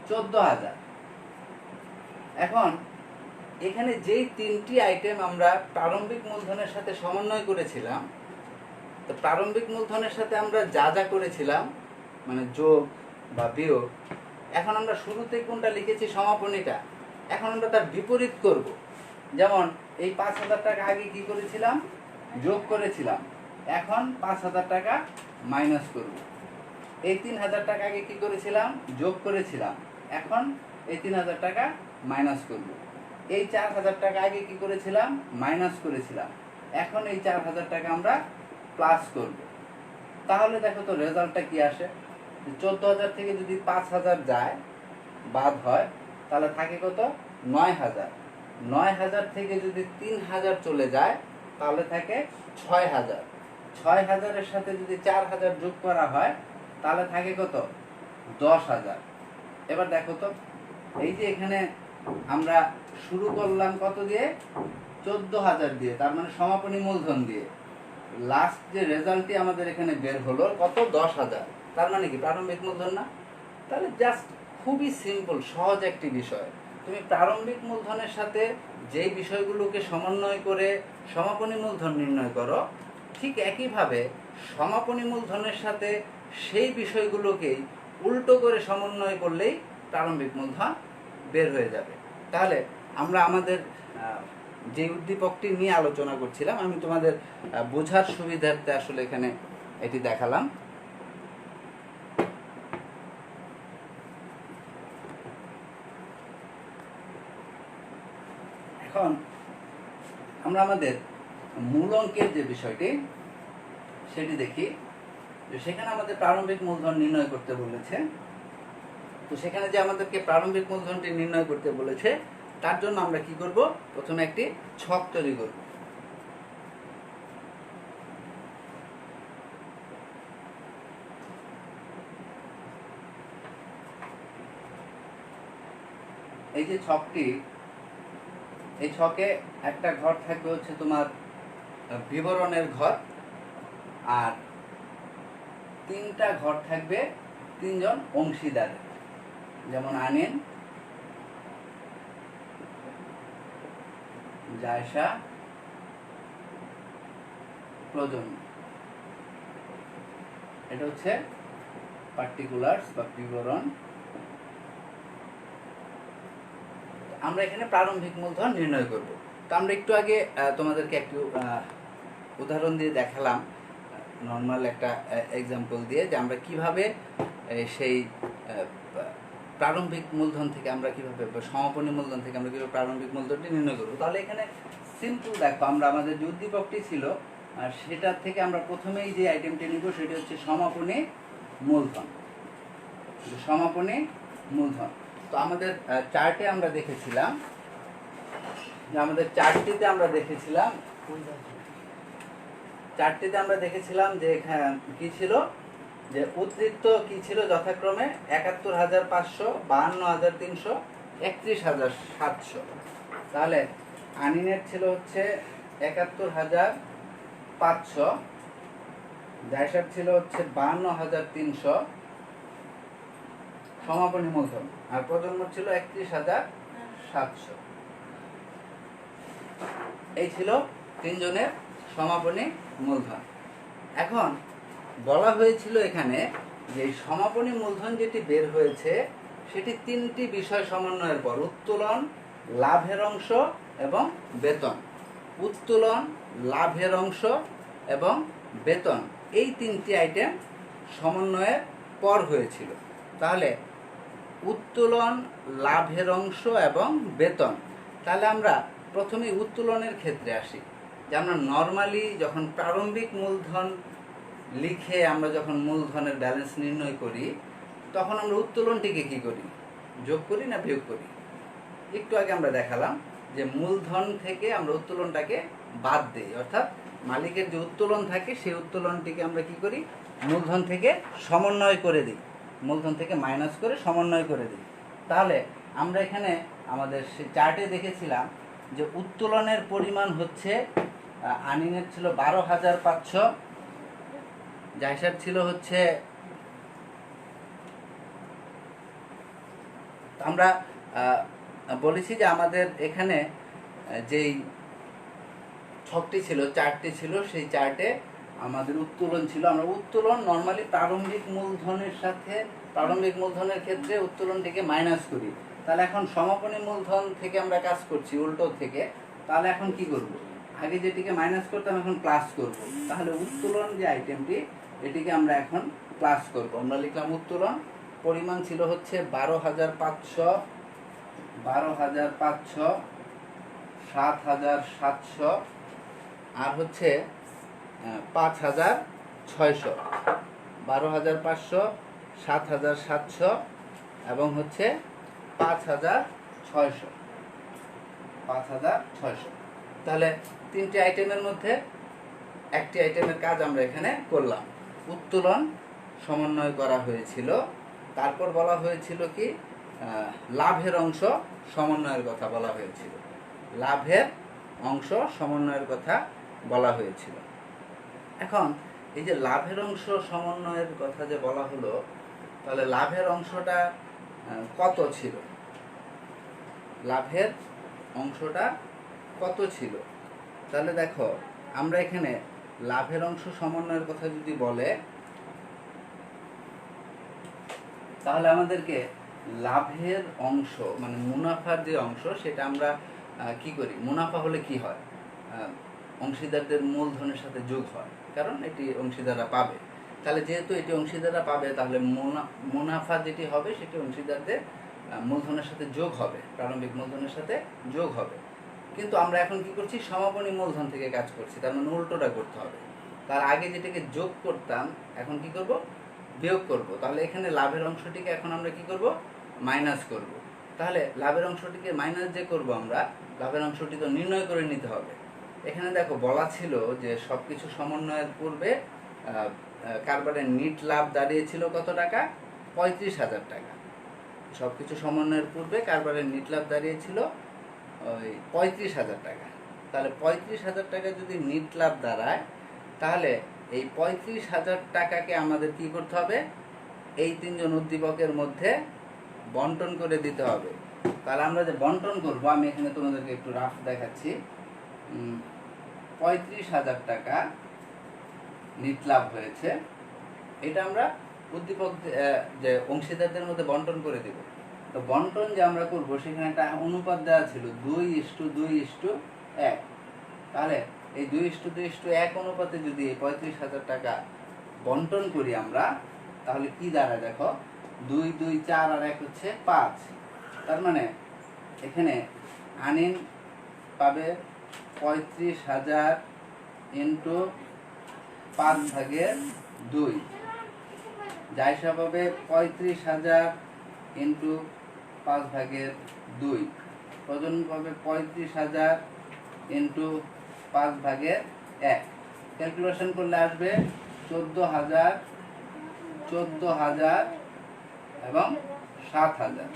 14,000। এখন এখানে যেই তিনটি আইটেম আমরা প্রারম্ভিক মূলধনের সাথে সমন্বয় করেছিলাম, তো প্রারম্ভিক মূলধনের সাথে আমরা যা যা করেছিলাম মানে যোগ বা বিয়োগ, এখন আমরা শুরুতেই কোনটা লিখেছি, সমাপনীটা। এখন আমরা তার বিপরীত করব। যেমন এই 5,000 টাকা আগে কি করেছিলাম, যোগ করেছিলাম, এখন 5,000 টাকা মাইনাস করব। এই 3,000 টাকা আগে কি করেছিলাম, যোগ করেছিলাম, এখন এই 3,000 টাকা মাইনাস করব। এই 4,000 টাকা আগে কি করেছিলাম, মাইনাস করেছিলাম, এখন এই 4,000 টাকা আমরা প্লাস করব। তাহলে দেখো তো রেজাল্টটা কি আসে, 14,000 থেকে যদি 5,000 যায়, বাদ হয়, তাহলে থাকে কত, 9,000। 9,000 থেকে যদি 3,000 চলে যায়, তাহলে থাকে 6,000। 6,000-এর সাথে যদি 4,000 যোগ করা হয়, তাহলে থাকে কত, 10,000। এবার দেখো তো, এই যে এখানে আমরা শুরু করলাম কত দিয়ে, 14,000 দিয়ে, তার মানে সমাপনী মূলধন দিয়ে। লাস্ট যে রেজাল্টটি আমাদের এখানে বের হলো কত, 10,000। তার মানে কি প্রারম্ভিক মূলধন না? তাহলে জাস্ট খুবই সিম্পল, সহজ একটি বিষয়। তুমি প্রারম্ভিক মূলধনের সাথে যেই বিষয়গুলোকে সমন্বয় করে সমাপনী মূলধন নির্ণয় করো, ঠিক একইভাবে সমাপনী মূলধনের সাথে সেই বিষয়গুলোকেই উল্টো করে সমন্বয় করলেই প্রারম্ভিক মূলধন বের হয়ে যাবে। তাহলে আমরা আমাদের যে উদ্দীপকটি নিয়ে আলোচনা করছিলাম, আমি তোমাদের বোঝার সুবিধার্থে আসলে এখানে এটি দেখালাম। এখন আমরা আমাদের মূল অঙ্কের যে বিষয়টি সেটি দেখি। সেখানে আমাদের প্রারম্ভিক মূলধন নির্ণয় করতে বলেছে। তো সেখানে যে আমাদেরকে প্রারম্ভিক মূলধনটি নির্ণয় করতে বলেছে, তার জন্য আমরা কি করব, প্রথমে একটি ছক তৈরি করব। এই যে ছকটি, এই ছকে একটা ঘর থাকবে হচ্ছে তোমার বিবরণের ঘর, আর 3টা ঘর থাকবে 3জন অংশীদারের, যেমন আনিন, জায়সা প্রজন্ম, এটা হচ্ছে পার্টিকুলার্স বা বিবরণ। আমরা এখানে প্রারম্ভিক মূলধন নির্ণয় করব। তো আমরা একটু আগে তোমাদেরকে একটু উদাহরণ দিয়ে দেখালাম, নর্মাল একটা এক্সাম্পল দিয়ে, যে আমরা কিভাবে সেই প্রারম্ভিক মূলধন থেকে আমরা কিভাবে, সমাপনী মূলধন থেকে আমরা কিভাবে প্রারম্ভিক মূলধনটি নির্ণয় করব। তাহলে এখানে সিম্পল দেখো, আমরা আমাদের যে উদ্দীপকটি ছিল আর সেটার থেকে আমরা প্রথমেই যে আইটেমটি নিব সেটি হচ্ছে সমাপনী মূলধন। সমাপনী মূলধন। তো আমাদের চার্টে আমরা দেখেছিলাম যে চার্টটিতে আমরা দেখেছিলাম যে এখানে কি ছিল, যে উদ্ধৃত কি ছিল যথাক্রমে ৭১,৫০০, ৫২,৩০০, ৩১,৭০০। তাহলে আনিনের ছিল হচ্ছে ৭১,৫০০, জায়সার ছিল হচ্ছে ৫২,৩০০, সমাপনী মূলধন, আর প্রজন্ম ছিল ৩১,৭০০। এই ছিল তিনজনের সমাপনী মূলধন। এখন বলা হয়েছিল এখানে যে সমাপনী মূলধন যেটি বের হয়েছে সেটি তিনটি বিষয় সমন্বয়ের পর: উত্তোলন, লাভের অংশ এবং বেতন। উত্তোলন, লাভের অংশ এবং বেতন, এই তিনটি আইটেম সমন্বয়ের পর হয়েছিল। তাহলে উত্তোলন, লাভের অংশ এবং বেতন। তাহলে আমরা প্রথমে উত্তোলনের ক্ষেত্রে আসি, যে আমরা নর্মালি যখন প্রারম্ভিক মূলধন লিখে আমরা যখন মূলধনের ব্যালেন্স নির্ণয় করি তখন আমরা উত্তোলনটিকে কি করি, যোগ করি না বিয়োগ করি? একটু আগে আমরা দেখালাম যে মূলধন থেকে আমরা উত্তোলনটাকে বাদ দিই, অর্থাৎ মালিকের যে উত্তোলন থাকে সেই উত্তোলনটিকে আমরা কি করি, মূলধন থেকে সমন্বয় করে দিই, মূলধন থেকে মাইনাস করে সমন্বয় করে দিই। তাহলে আমরা এখানে আমাদের চার্টে দেখেছিলাম যে উত্তোলনের পরিমাণ হচ্ছে আনিনের ছিল ১২,৫০০, জায়সার ছিল হচ্ছে, আমরা বলেছি যে আমাদের এখানে যেই ছকটি ছিল, চার্টটি ছিল, সেই চার্টে আমাদের উত্তোলন ছিল। আমরা উত্তোলন নর্মালি প্রারম্ভিক মূলধনের ক্ষেত্রে উত্তোলনটিকে মাইনাস করি। তাহলে এখন সমাপনী মূলধন থেকে আমরা কাজ করছি উল্টো থেকে। তাহলে এখন কি করব, আগে যেটিকে মাইনাস করতাম এখন প্লাস করব। তাহলে উত্তোলন যে আইটেমটি এটিকে আমরা এখন প্লাস করব। আমরা লিখলাম উত্তোলন, পরিমাণ ছিল হচ্ছে ১২,৫০০, ৭,৭০০, আর হচ্ছে ৫,৬০০। ১২,৫০০, ৭,৭০০ এবং হচ্ছে ৫,৬০০। তাহলে তিনটি আইটেমের মধ্যে একটি আইটেমের কাজ আমরা এখানে করলাম, উত্তোলন সমন্বয় করা হয়েছিল। তারপর বলা হয়েছিল কি, লাভের অংশ সমন্বয়ের কথা বলা হয়েছিল। লাভের অংশ সমন্বয়ের কথা বলা হয়েছিল। এখন এই যে লাভের অংশ সমন্বয়ের কথা যে বলা হলো, তাহলে লাভের অংশটা কত ছিল? লাভের অংশটা কত ছিল? তাহলে দেখো, আমরা এখানে লাভের অংশ সমন্বয়ের কথা যদি বলে, তাহলে আমাদেরকে লাভের অংশ মানে মুনাফার যে অংশ সেটা আমরা কি করি, মুনাফা হলে কি হয়, অংশীদারদের মূলধনের সাথে যোগ হয়, কারণ এটি অংশীদাররা পাবে। তাহলে যেহেতু এটি অংশীদাররা পাবে, তাহলে মুনাফা যেটি হবে সেটি অংশীদারদের মূলধনের সাথে যোগ হবে, প্রারম্ভিক মূলধনের সাথে যোগ হবে। কিন্তু আমরা এখন কি করছি, সমাপনী মূলধন থেকে কাজ করছি, তার মানে উল্টোটা করতে হবে। তার আগে যেটাকে যোগ করতাম এখন কি করব, বিয়োগ করব। তাহলে এখানে লাভের অংশটিকে এখন আমরা কি করব, মাইনাস করব। তাহলে লাভের অংশটিকে মাইনাস যে করব, আমরা লাভের অংশটি তো নির্ণয় করে নিতে হবে। এখানে দেখো বলা ছিল যে সবকিছু সমন্বয়ের পূর্বে কারবারের নিট লাভ দাঁড়িয়েছিল কত টাকা, ৩৫,০০০ টাকা। সবকিছু সমন্বয়ের পূর্বে কারবারের নিট লাভ দাঁড়িয়েছিল ওই ৩৫,০০০ টাকা। তাহলে ৩৫,০০০ টাকা যদি নিট লাভ দাঁড়ায়, তাহলে এই ৩৫,০০০ টাকাকে আমাদের কি করতে হবে, এই তিনজন উদ্দীপকের মধ্যে বন্টন করে দিতে হবে। তাহলে আমরা যে বন্টন করব, আমি এখানে তোমাদেরকে একটু রাফ দেখাচ্ছি। 35,000 টাকা নিট লাভ হয়েছে, এটা আমরা উদ্দীপক যে অংশীদারদের মধ্যে বন্টন করে দেব। তো বন্টন যে আমরা করবো সেখানে একটা অনুপাত দেওয়া ছিল 2:2:1। তাহলে এই 2:2:1 অনুপাতে যদি এই 35,000 টাকা বন্টন করি আমরা, তাহলে কি দাঁড়ায় দেখো, 2 2 4 আর 1 হচ্ছে 5। তার মানে এখানে আনিন পাবে 35,000 ইন্টু 5/2, জায়সা পাবে 35,000 ইন্টু 5/2, প্রজন্ম পাবে 35,000 ইন্টু 5/1। ক্যালকুলেশন করলে আসবে 14,000, 14,000 এবং 7,000।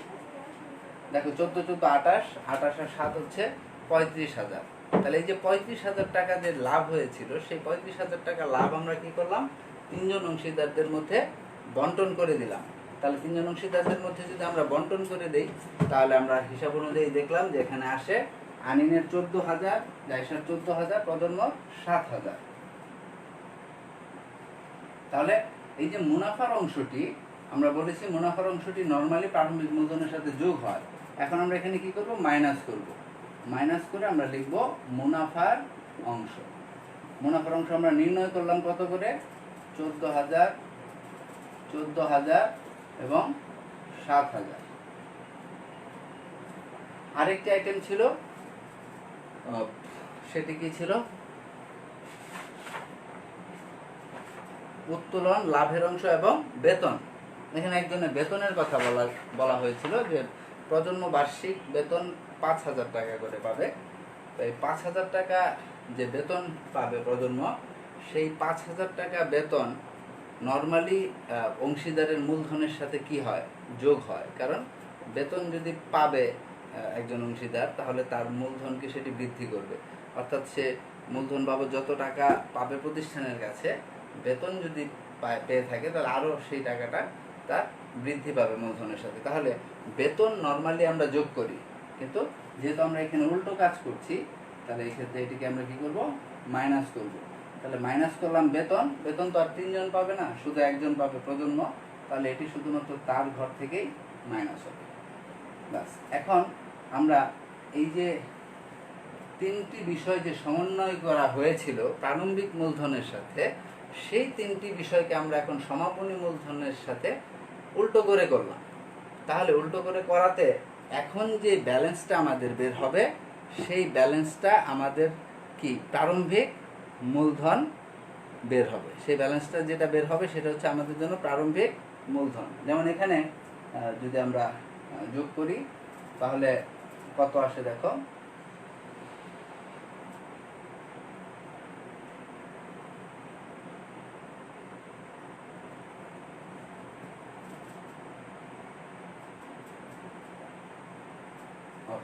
দেখো 14 14 28, 28 আর 7 হচ্ছে 35,000। তাহলে এই যে 35,000 টাকা যে লাভ হয়েছিল, সেই 35,000 টাকা লাভ আমরা কি করলাম, তিনজন অংশীদারদের মধ্যে বন্টন করে দিলাম। তাহলে তিনজন অংশীদারদের মধ্যে যদি আমরা বন্টন করে দেই, তাহলে আমরা হিসাব অনুযায়ী দেখলাম যে এখানে আসে আনিনের 14,000, জায়সার 14,000, প্রজন্ম 7,000। তাহলে এই যে মুনাফার অংশটি, আমরা বলেছি মুনাফার অংশটি নরমালি প্রারম্ভিক মূলধনের সাথে যোগ হয়। এখন আমরা এখানে কি করব, মাইনাস করব। মাইনাস করে আমরা লিখব মুনাফার অংশ। মুনাফার অংশ আমরা নির্ণয় করলাম কত করে, 14,000, 14,000 এবং 7,000। আরেকটি আইটেম ছিল, সেটি কি ছিল, উত্তোলন, লাভের অংশ এবং বেতন। এখানে একজনের বেতনের কথা বলা হয়েছিল যে প্রজন্ম বার্ষিক বেতন 5,000 টাকা করে পাবে। এই 5,000 টাকা যে বেতন পাবে প্রজন্ম, সেই 5,000 টাকা বেতন নর্মালি অংশীদারের মূলধনের সাথে কি হয়, যোগ হয়। কারণ বেতন যদি পাবে একজন অংশীদার, তাহলে তার মূলধনকে সেটি বৃদ্ধি করবে। অর্থাৎ সে মূলধন বাবদ যত টাকা পাবে প্রতিষ্ঠানের কাছে, বেতন যদি পেয়ে থাকে, তাহলে আরও সেই টাকাটা তার বৃদ্ধি পাবে মূলধনের সাথে। তাহলে বেতন নর্মালি আমরা যোগ করি, কিন্তু যেহেতু আমরা এখানে উল্টো কাজ করছি, তাহলে এই ক্ষেত্রে এটিকে আমরা কি করব, মাইনাস করব। তাহলে মাইনাস করলাম বেতন, বেতন তো আর তিনজন পাবে না, শুধু একজন পাবে, প্রজন্ম। তাহলে এটি শুধুমাত্র তার ঘর থেকেই মাইনাস হবে। বাস, এখন আমরা এই যে তিনটি বিষয় যে সমন্বয় করা হয়েছিল প্রারম্ভিক মূলধনের সাথে, সেই তিনটি বিষয়কে আমরা এখন সমাপনী মূলধনের সাথে উল্টো করে করলাম। তাহলে উল্টো করে করাতে এখন যে ব্যালেন্সটা আমাদের বের হবে, সেই ব্যালেন্সটা আমাদের কি, প্রারম্ভিক মূলধন বের হবে। সেই ব্যালেন্সটা যেটা বের হবে সেটা হচ্ছে আমাদের জন্য প্রারম্ভিক মূলধন। যেমন এখানে যদি আমরা যোগ করি, তাহলে কত আসে দেখো,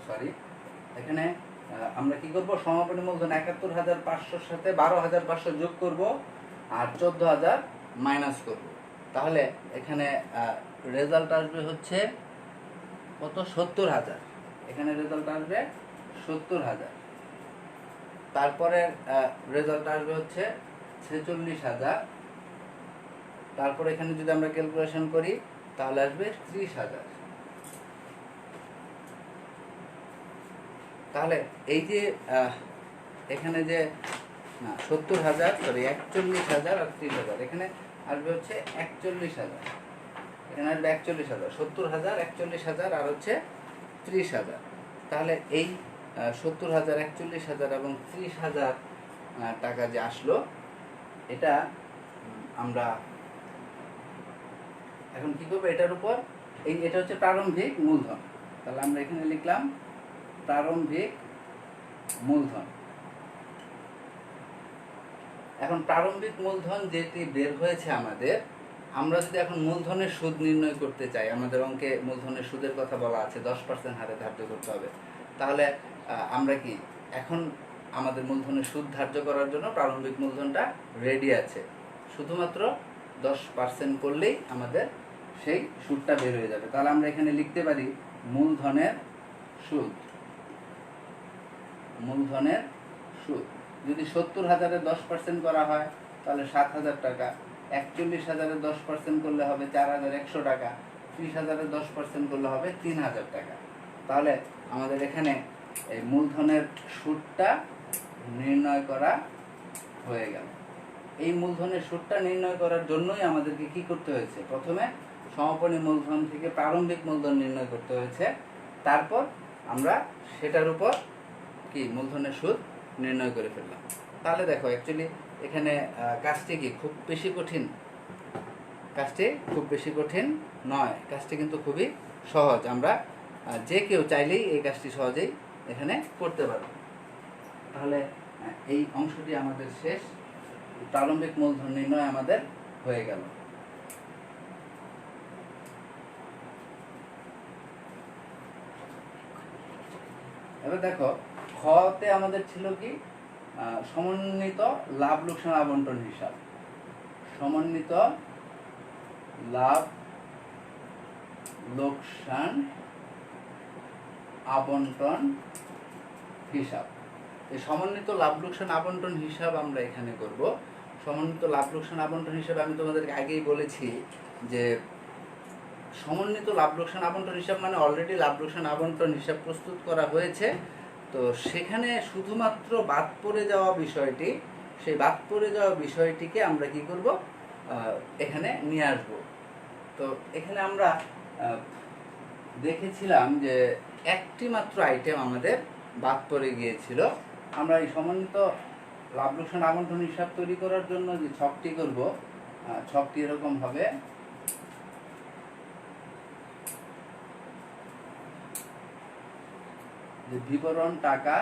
সরি, এখানে আমরা কি করব, সমাপনী মূলধন 71,500 সাথে 12,500 যোগ করব আর 14,000 মাইনাস করব। তাহলে এখানে রেজাল্ট আসবে হচ্ছে কত, 70,000। এখানে রেজাল্ট আসবে 70,000। তারপরে রেজাল্ট আসবে হচ্ছে 46,000। তারপরে এখানে যদি আমরা ক্যালকুলেশন করি, তাহলে আসবে 30,000। তাহলে এই যে এখানে যে 70,000, সরি 41,000 আর 30,000, এখানে আসবে হচ্ছে 41,000। এখানে আসবে 41,000, 70,000, 41,000 আর হচ্ছে 30,000। তাহলে এই 70,000, 41,000 এবং 30,000 টাকা যে আসলো, এটা আমরা এখন কি করবো, এটার উপর এটা হচ্ছে প্রারম্ভিক মূলধন। তাহলে আমরা এখানে লিখলাম প্রারম্ভিক মূলধন। এখন প্রারম্ভিক মূলধন যেটি বের হয়েছে আমাদের, আমরা যদি এখন মূলধনের সুদ নির্ণয় করতে চাই, আমাদের অঙ্কে মূলধনের সুদের কথা বলা আছে, 10% হারে ধার্য করতে হবে। তাহলে আমরা কি এখন আমাদের মূলধনের সুদ ধার্য করার জন্য প্রারম্ভিক মূলধনটা রেডি আছে, শুধুমাত্র 10% করলেই আমাদের সেই সুদটা বের হয়ে যাবে। তাহলে আমরা এখানে লিখতে পারি মূলধনের সুদ, মূলধনের সুদ। যদি 70,000-এ 10% করা হয় তাহলে 7,000 টাকা, 41,000-এ 10% করলে হবে 4,100 টাকা, 30,000-এ 10% করলে হবে 3,000 টাকা। তাহলে আমাদের এখানে এই মূলধনের সুদটা নির্ণয় করা হয়ে গেল। এই মূলধনের সুদটা নির্ণয় করার জন্যই আমাদেরকে কি করতে হয়েছে, প্রথমে সমাপনী মূলধন থেকে প্রারম্ভিক মূলধন নির্ণয় করতে হয়েছে, তারপর আমরা সেটার উপর কি মূলধনের সুদ নির্ণয় করে ফেললাম। তাহলে দেখো অ্যাকচুয়ালি এখানে কাজটি কি খুব বেশি কঠিন? কাজটি খুব বেশি কঠিন নয়, কাজটি কিন্তু খুবই সহজ। আমরা যে কেউ চাইলেই এই কাজটি সহজেই এখানে করতে পারবো। তাহলে এই অংশটি আমাদের শেষ, প্রারম্ভিক মূলধন নির্ণয় আমাদের হয়ে গেল। এবার দেখো খতে আমাদের ছিল কি সমন্বিত লাভ লোকসান আবন্টন হিসাব। সমন্বিত লাভ লোকসান আবন্টন হিসাব। এই সমন্বিত লাভ লোকসান আবন্টন হিসাব আমরা এখানে করব। সমন্বিত লাভ লোকসান আবন্টন হিসাবে আমি তোমাদেরকে আগেই বলেছি যে সমন্বিত লাভ লোকসান আবন্টন হিসাব মানে অলরেডি লাভ লোকসান আবন্টন হিসাব প্রস্তুত করা হয়েছে, তো সেখানে শুধুমাত্র বাদ পড়ে যাওয়া বিষয়টি, সেই বাদ পড়ে যাওয়া বিষয়টিকে আমরা কি করব, এখানে নিয়ে আসব। তো এখানে আমরা দেখেছিলাম যে একটি মাত্র আইটেম আমাদের বাদ পড়ে গিয়েছিল। আমরা এই সমন্বিত লাভ লোকসান আবন্টন হিসাব তৈরি করার জন্য যে ছকটি করব, ছকটি এরকম হবে। যে বিবরণ টাকা,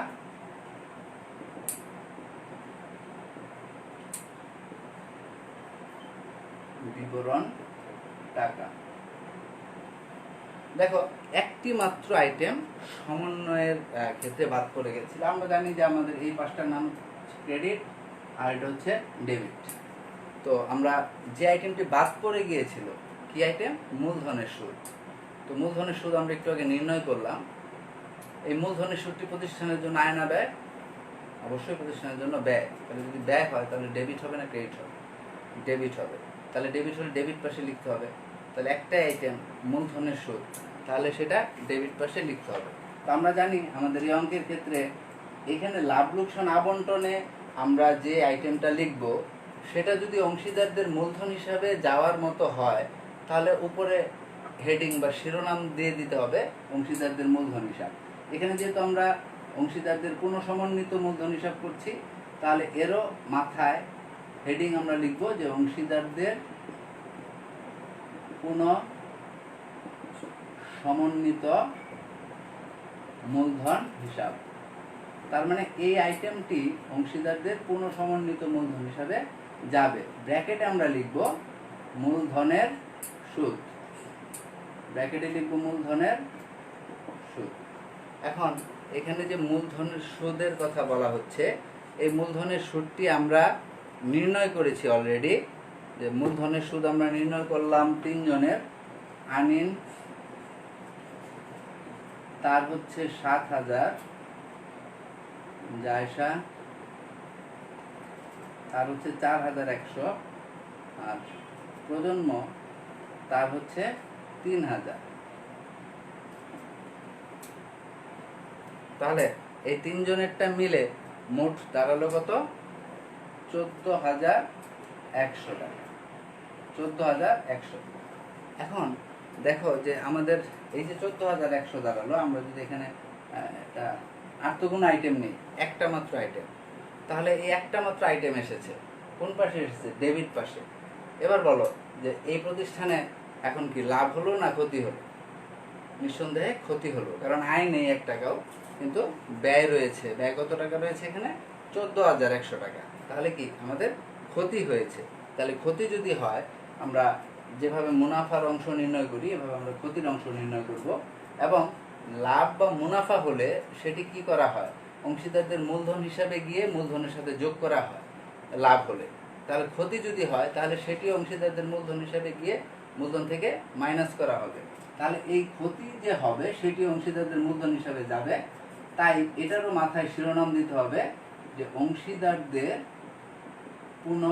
বিবরণ টাকা। দেখো একটি মাত্র আইটেম সমন্বয়ের ক্ষেত্রে বাদ পড়ে গেছিল। আমরা জানি যে আমাদের এই পাঁচটার নাম ক্রেডিট আর এটা হচ্ছে ডেবিট। তো আমরা যে আইটেমটি বাদ পড়ে গিয়েছিল, কি আইটেম? মূলধনের সুদ। তো মূলধনের সুদ আমরা একটু আগে নির্ণয় করলাম। এই মূলধনের সুদটি প্রতিষ্ঠানের জন্য আয় না ব্যয়? অবশ্যই প্রতিষ্ঠানের জন্য ব্যয়। তাহলে যদি ব্যয় হয় তাহলে ডেবিট হবে না ক্রেডিট হবে? ডেবিট হবে। তাহলে ডেবিট হলে ডেবিট পাশে লিখতে হবে। তাহলে একটাই আইটেম মূলধনের সুদ, তাহলে সেটা ডেবিট পাশে লিখতে হবে। তো আমরা জানি আমাদের এই অঙ্কের ক্ষেত্রে এখানে লাভ লোকসান আবন্টনে আমরা যে আইটেমটা লিখব সেটা যদি অংশীদারদের মূলধন হিসাবে যাওয়ার মতো হয় তাহলে উপরে হেডিং বা শিরোনাম দিয়ে দিতে হবে অংশীদারদের মূলধন হিসাব। এখানে যেহেতু আমরা অংশীদারদের পুনঃসমন্বিত মূলধন হিসাব করছি, তাহলে এরও মাথায় হেডিং আমরা লিখব যে অংশীদারদের পুনঃসমন্বিত মূলধন হিসাব। তার মানে এই আইটেমটি অংশীদারদের পুনঃসমন্বিত মূলধন হিসাবে যাবে। ব্র্যাকেটে আমরা লিখব মূলধনের সুদ, ব্র্যাকেটে লিখব মূলধনের সুদ। এখন এখানে যে মূলধনের সুদের কথা বলা হচ্ছে, এই মূলধনের সুদটি আমরা নির্ণয় করেছি অলরেডি। যে মূলধনের সুদ আমরা নির্ণয় করলাম তিনজনের। আনিন তার হচ্ছে 7,000, জায়সা তার হচ্ছে 4,100, আর প্রজন্ম তার হচ্ছে 3,000। তাহলে এই তিনজনেরটা মিলে মোট দাঁড়ালো কত? 14,100 টাকা। 14,100। এখন দেখো যে আমাদের এই যে 14,100 দাঁড়ালো, আমরা যদি এখানে একটা আর তো কোনো আইটেম নেই, একটা মাত্র আইটেম, তাহলে এই একটা মাত্র আইটেম এসেছে কোন পাশে এসেছে? ডেবিট পাশে। এবার বলো যে এই প্রতিষ্ঠানে এখন কি লাভ হলো না ক্ষতি হলো? নিঃসন্দেহে ক্ষতি হলো, কারণ আয় নেই 1 টাকাও, কিন্তু ব্যয় রয়েছে। ব্যয় কত টাকা রয়েছে এখানে? 14,100 টাকা। তাহলে কি আমাদের ক্ষতি হয়েছে। তাহলে ক্ষতি যদি হয়, আমরা যেভাবে মুনাফার অংশ নির্ণয় করি এভাবে আমরা ক্ষতির অংশ নির্ণয় করব। এবং লাভ বা মুনাফা হলে সেটি কি করা হয়? অংশীদারদের মূলধন হিসাবে গিয়ে মূলধনের সাথে যোগ করা হয় লাভ হলে। তাহলে ক্ষতি যদি হয় তাহলে সেটি অংশীদারদের মূলধন হিসাবে গিয়ে মূলধন থেকে মাইনাস করা হবে। তাহলে এই ক্ষতি যে হবে সেটি অংশীদারদের মূলধন হিসাবে যাবে। তাই এটারও মাথায় শিরোনাম দিতে হবে যে অংশীদারদের পুনঃ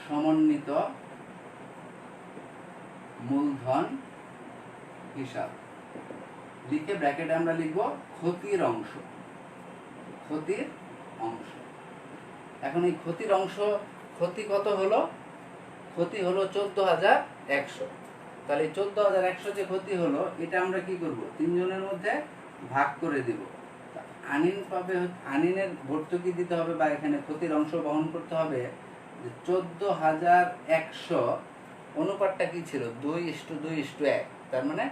সমন্বিত মূলধন হিসাব লিখে ব্র্যাকেটে আমরা লিখব ক্ষতির অংশ। ক্ষতির অংশ। এখন এই ক্ষতির অংশ, ক্ষতি কত হলো? ক্ষতি হলো 14,100। তাহলে 14,100 যে ক্ষতি হলো, এটা আমরা কি করব? তিনজনের মধ্যে ভাগ করে দিব। আনিন পাবে, আনিনের ভর্তুকি দিতে হবে বা এখানে ক্ষতির অংশ বহন করতে হবে। 14,100 অনুপাতটা কি ছিল? 2:2:1। তার মানে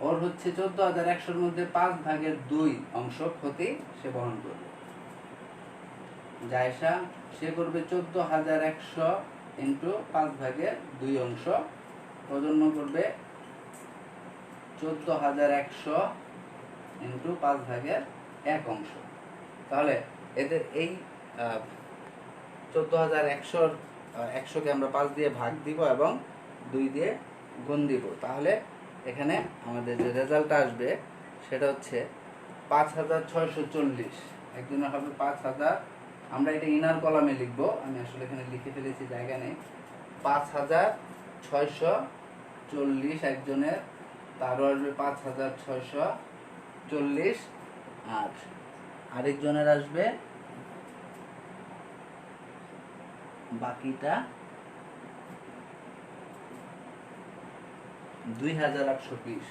ওর হচ্ছে 14,100-র মধ্যে 5/2 অংশ ক্ষতি সে বহন করবে। জায়সা সে করবে 14,100 ইন্টু 5/2 অংশ, প্রজন্ম করবে 14,100 ইন্টু 5/1 অংশ। তাহলে এদের এই 14,100-কে আমরা 5 দিয়ে ভাগ দিব এবং 2 দিয়ে গুণ দিব। তাহলে এখানে আমাদের যে রেজাল্ট আসবে সেটা হচ্ছে 5,640। একজনের হবে 5,000। আমরা এটা ইনার কলামে লিখবো, আমি আসলে এখানে লিখে ফেলেছি, জায়গা নেই। 5,640 একজনের, তারও আসবে 5,640। আর আরেকজনের আসবে বাকিটা 2,820।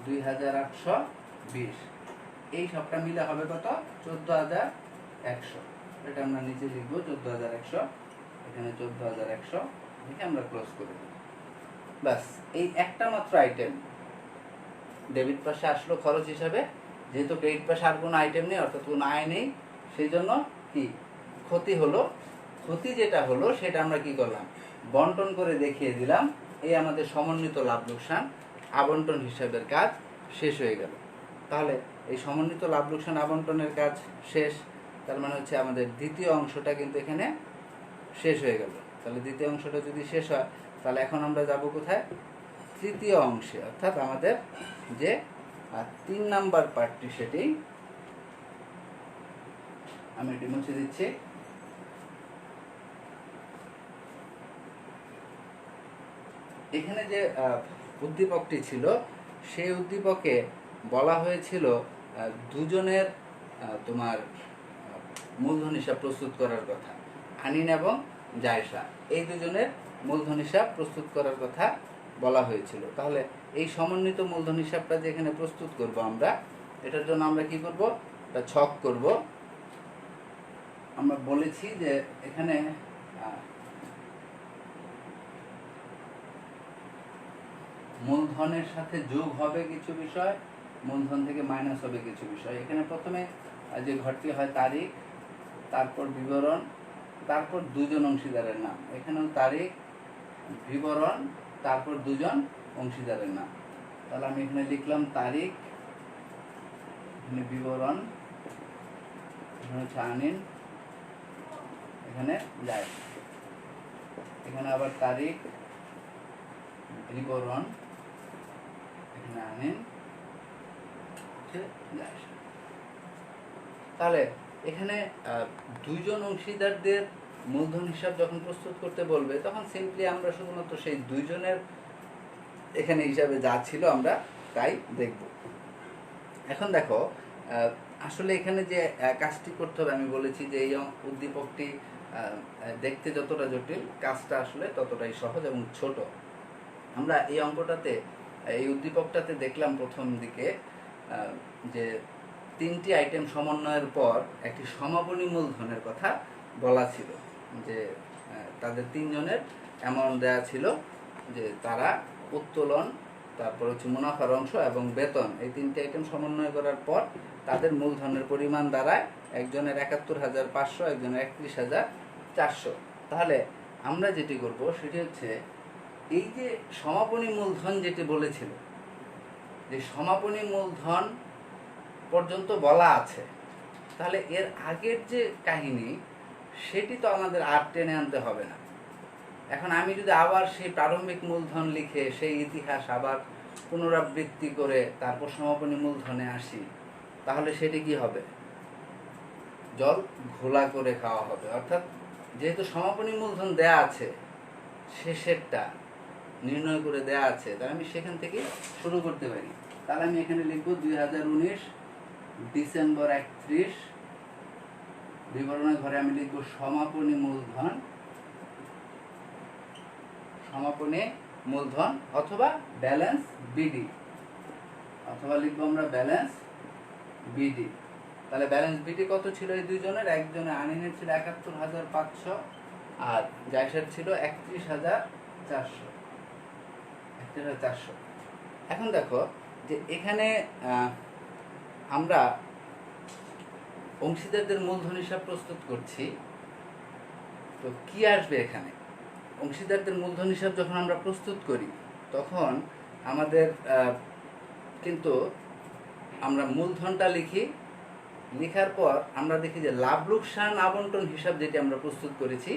2,820 এই সবটা মিলে হবে কত? 14,100। এটা আমরা নিচে লিখবো 14,100, এখানে 14,100 লিখে আমরা ক্লোজ করে দেব। ব্যাস, এই একটা মাত্র আইটেম ডেবিট পাশে আসলো খরচ হিসাবে। যেহেতু ক্রেডিট পাশে আর কোনো আইটেম নেই, অর্থাৎ কোনো আয় নেই, সেই জন্য কি ক্ষতি হলো। ক্ষতি যেটা হলো সেটা আমরা কি করলাম? বন্টন করে দেখিয়ে দিলাম। এই আমাদের সমন্বিত লাভ লোকসান আবন্টন হিসাবের কাজ শেষ হয়ে গেল। তাহলে এই সমন্বিত লাভ লোকসান আবন্টনের কাজ শেষ, তার মানে হচ্ছে আমাদের দ্বিতীয় অংশটা কিন্তু এখানে শেষ হয়ে গেল। তাহলে দ্বিতীয় অংশটা যদি শেষ হয়, তাহলে এখন আমরা যাব কোথায়? তৃতীয় অংশে, অর্থাৎ আমাদের যে 3 নাম্বার পার্টটি, সেটি আমি এটি মুছে দিচ্ছি। এখানে যে উদ্দীপকটি ছিল, সেই উদ্দীপকে বলা হয়েছিল দুজনের তোমার মূলধন হিসাব প্রস্তুত করার কথা। আনিন এবং জায়সা, এই দুজনের মূলধন হিসাব প্রস্তুত করার কথা বলা হয়েছিল। তাহলে এই সমন্বিত মূলধন হিসাবটা যে এখানে প্রস্তুত করব আমরা, এটার জন্য আমরা কি করব? একটা ছক করব। আমরা বলেছি যে এখানে মূলধনের সাথে যোগ হবে কিছু বিষয়, মূলধন থেকে মাইনাস হবে কিছু বিষয়। এখানে প্রথমে যে ঘরটি হয় তারিখ, তারপর বিবরণ, তারপর দুজন অংশীদারের নাম। এখানেও তারিখ, বিবরণ, তারপর দুজন অংশীদারের নাম। তাহলে আমি এখানে লিখলাম তারিখ, এখানে বিবরণ, এখানে হচ্ছে আনিন, এখানে যায়, এখানে আবার তারিখ, বিবরণ, এখানে আনিন, যায়। তাহলে এখানে দুইজন অংশীদারদের মূলধন হিসাব যখন প্রস্তুত করতে বলবে, তখন সিম্পলি আমরা শুধুমাত্র সেই দুইজনের এখানে হিসাবে যা ছিল আমরা তাই দেখব। এখন দেখো, আসলে এখানে যে কাজটি করতে হবে, আমি বলেছি যে এই উদ্দীপকটি দেখতে যতটা জটিল, কাজটা আসলে ততটাই সহজ এবং ছোট। আমরা এই অঙ্কটাতে, এই উদ্দীপকটাতে দেখলাম প্রথম দিকে যে 3টি আইটেম সমন্বয়ের পর একটি সমাপনী মূলধনের কথা বলা ছিল, যে তাদের 3 জনের অ্যামাউন্ট দেওয়া ছিল, যে তারা উত্তোলন, তারপর হচ্ছে মুনাফার অংশ এবং বেতন, এই 3টি আইটেম সমন্বয় করার পর তাদের মূলধনের পরিমাণ দাঁড়ায় একজনের ৭১,৫০০, একজনের ৩১,৪০০। তাহলে আমরা যেটি করব সেটি হচ্ছে, এই যে সমাপনী মূলধন যেটি বলেছিল, যে সমাপনী মূলধন পর্যন্ত বলা আছে, তাহলে এর আগের যে কাহিনী সেটি তো আমাদের আর টেনে আনতে হবে না। এখন আমি যদি আবার সেই প্রারম্ভিক মূলধন লিখে সেই ইতিহাস আবার পুনরাবৃত্তি করে তারপর সমাপনী মূলধনে আসি, তাহলে সেটি কি হবে? জল ঘোলা করে খাওয়া হবে। অর্থাৎ যেহেতু সমাপনী মূলধন দেয়া আছে, শেষেরটা নির্ণয় করে দেয়া আছে, তাহলে আমি সেখান থেকে শুরু করতে পারি। তাহলে আমি এখানে লিখব 2019 ডিসেম্বর 31, বিবরণের ঘরে আমি লিখব সমাপনী মূলধন, সমাপনী মূলধন অথবা ব্যালেন্স বিডি, অথবা লিখবো আমরা ব্যালেন্স বিডি। তাহলে ব্যালেন্স বিডি কত ছিল এই দুইজনের? একজনের আনিনের ছিল 71,500 আর জায়সার ছিল 31,400। এখন দেখো যে এখানে আমরা অংশীদারদের মূলধন হিসাব প্রস্তুত করছি, তো কি আসবে এখানে? অংশীদারদের মূলধন হিসাব যখন আমরা প্রস্তুত করি তখন আমাদের কিন্তু আমরা মূলধনটা লিখি, লেখার পর আমরা দেখি যে লাভ লোকসান আবন্টন হিসাব যেটি আমরা প্রস্তুত করেছি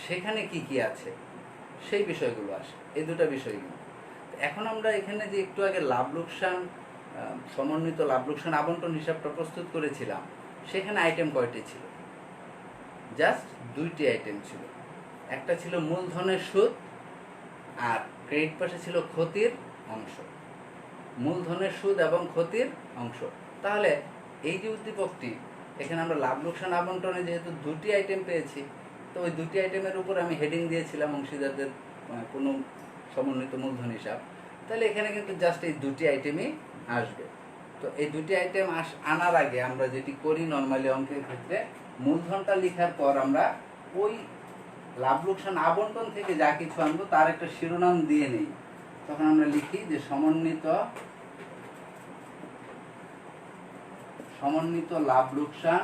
সেখানে কি কি আছে সেই বিষয়গুলো আসে, এই দুটো বিষয়গুলো। এখন আমরা এখানে যে একটু আগে লাভ লোকসান সমন্বিত লাভ লোকসান আবন্টন হিসাবটা প্রস্তুত করেছিলাম, সেখানে আইটেম কয়টি ছিল? জাস্ট দুইটি আইটেম ছিল। একটা ছিল মূলধনের সুদ আর ক্রেডিট পাশে ছিল ক্ষতির অংশ। মূলধনের সুদ এবং ক্ষতির অংশ। তাহলে এই যে উদ্দীপকটি, এখানে আমরা লাভ লোকসান আবন্টনে যেহেতু দুটি আইটেম পেয়েছি, তো ওই দুটি আইটেমের উপর আমি হেডিং দিয়েছিলাম অংশীদারদের কোনো সমন্বিত মূলধন হিসাব। তাহলে এখানে কিন্তু জাস্ট এই দুটি আইটেমই আসবে। তো এই দুটি আইটেম আনার আগে আমরা যেটি করি নর্মালি অঙ্কের ক্ষেত্রে, মূলধনটা লেখার পর আমরা ওই লাভ লোকসান আবন্টন থেকে যা কিছু আনবো তার একটা শিরোনাম দিয়ে নেই। তখন আমরা লিখি যে সমন্বিত লাভ লোকসান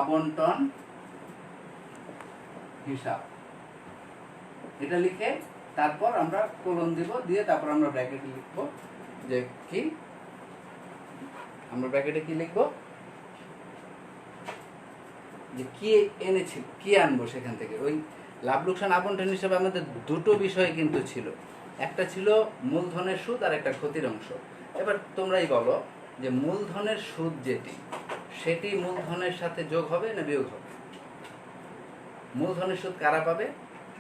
আবন্টন হিসাব, এটা লিখে তারপর আমরা কোলন দিব, দিয়ে তারপর আমরা ব্র্যাকেটে লিখব যে কি, আমরা ব্র্যাকেটে কি লিখব যে কি এনেছি, কি আনবো সেখান থেকে। ওই লাভ লোকসান আবন্টন হিসাবে আমাদের দুটো বিষয় কিন্তু ছিল, একটা ছিল মূলধনের সুদ আর একটা ক্ষতির অংশ। এবার তোমরাই বলো যে মূলধনের সুদ যেটি, সেটি মূলধনের সাথে যোগ হবে না বিয়োগ হবে? মূলধনের সুদ কারা পাবে?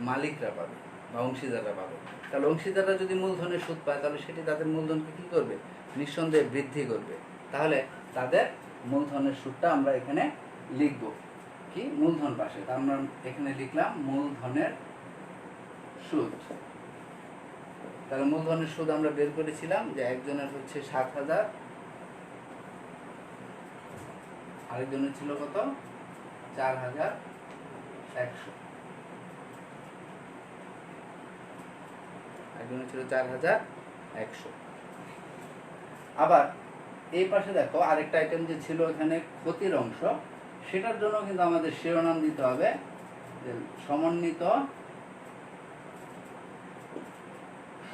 মালিকরা পাবে বা অংশীদাররা পাবে। তাহলে অংশীদাররা যদি মূলধনের সুদ পায় তাহলে সেটি তাদের মূলধনকে কি করবে? নিঃসন্দেহে বৃদ্ধি করবে। তাহলে তাদের মূলধনের সুদটা আমরা এখানে লিখব কি, মূলধন পাশে। তা আমরা এখানে লিখলাম মূলধনের সুদ। তাহলে মূলধনের সুদ আমরা বের করেছিলাম যে একজনের হচ্ছে 7,000, আরেকজনের ছিল কত? 4,100। একজনের ছিল 4,100। আবার এই পাশে দেখো আরেকটা আইটেম যে ছিল এখানে ক্ষতির অংশ, সেটার জন্য কিন্তু আমাদের শিরোনাম দিতে হবে যে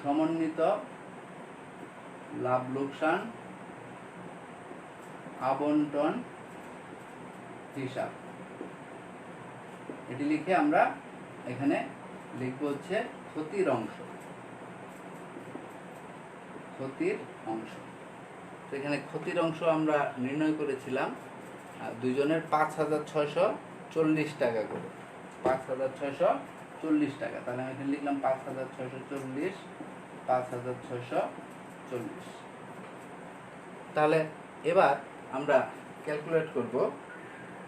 সমন্বিত লাভ লোকসান আবন্টন হিসাব। এটি লিখে আমরা এখানে লিখব হচ্ছে ক্ষতির অংশ, ক্ষতির অংশ। তো এখানে ক্ষতির অংশ আমরা নির্ণয় করেছিলাম দুইজনের 5,640 টাকা করে, 5,640 টাকা। তাহলে আমি এখানে লিখলাম 5,640, 5,640। তাহলে এবার আমরা ক্যালকুলেট করব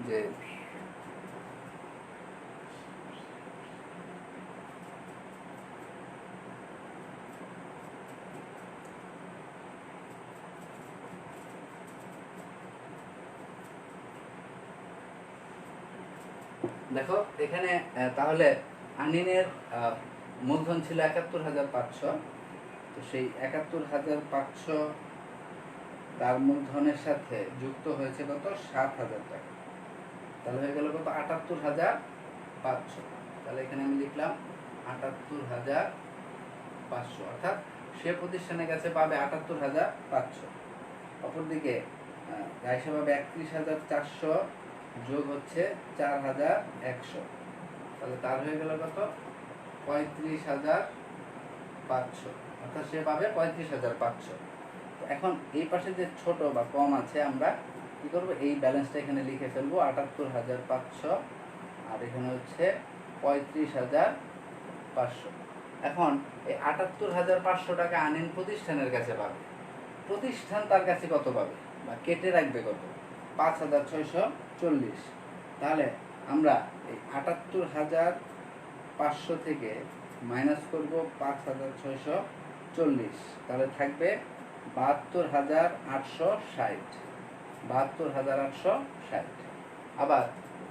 যে দেখো এখানে তাহলে আনিনের মূলধন ছিল 71,500। তো সেই 71,500 তার মূলধনের সাথে যুক্ত হয়েছে কত? 7,000 টাকা। তাহলে হয়ে গেল কত? 78,500। তাহলে এখানে আমি লিখলাম 78,500, অর্থাৎ সে প্রতিষ্ঠানের কাছে পাবে 78,500। অপরদিকে গাইসা পাবে 31,400 যোগ হচ্ছে 4,100। তাহলে তার হয়ে গেল কত? 35,500, অর্থাৎ সে পাবে 35,500। এখন এই পাশে যে ছোট বা কম আছে আমরা কী করবো, এই ব্যালেন্সটা এখানে লিখে ফেলবো ৭৮,৫০০, আর এখানে হচ্ছে ৩৫,৫০০। এখন এই ৭৮,৫০০ টাকা আনেন প্রতিষ্ঠানের কাছে পাবে, প্রতিষ্ঠান তার কাছে কত পাবে বা কেটে রাখবে কত, ৫,৬৪০। তাহলে আমরা এই ৭৮,৫০০ থেকে মাইনাস করব ৫,৬৪০, তাহলে থাকবে ৭২,৮৬০, ৭২,৮৬০। আবার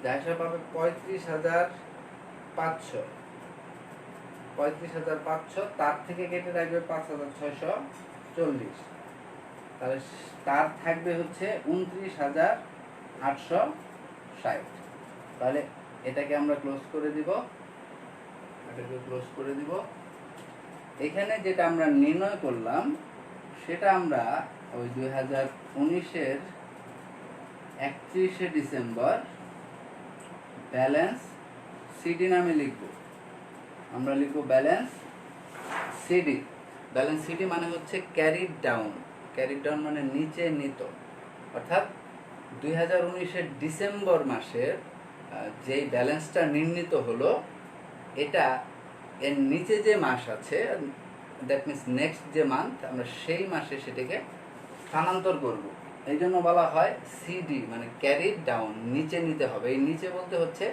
যা হিসাবে পাবে ৩৫,৫০০, ৩৫,৫০০ তার থেকে কেটে রাখবে ৫,৬৪০, তাহলে তার থাকবে হচ্ছে ২৯,৮৬০। তাহলে এটাকে আমরা ক্লোজ করে দিব, এখানে যেটা আমরা নির্ণয় করলাম সেটা আমরা ওই 2019-এর 31শে ডিসেম্বর ব্যালেন্স সিডি নামে লিখব। আমরা লিখব ব্যালেন্স সিডি। ব্যালেন্স সিডি মানে হচ্ছে ক্যারিড ডাউন, ক্যারিড ডাউন মানে নিচে নিত। অর্থাৎ 2019-এর ডিসেম্বর মাসের যেই ব্যালেন্সটা নির্ণীত হলো, এটা এর নিচে যে মাস আছে, দ্যাট মিনস নেক্সট যে মান্থ, আমরা সেই মাসে সেটাকে স্থানান্তর করব। এই জন্য বলা হয় সিডি মানে ক্যারিড ডাউন, নিচে নিতে হবে। এই নিচে বলতে হচ্ছে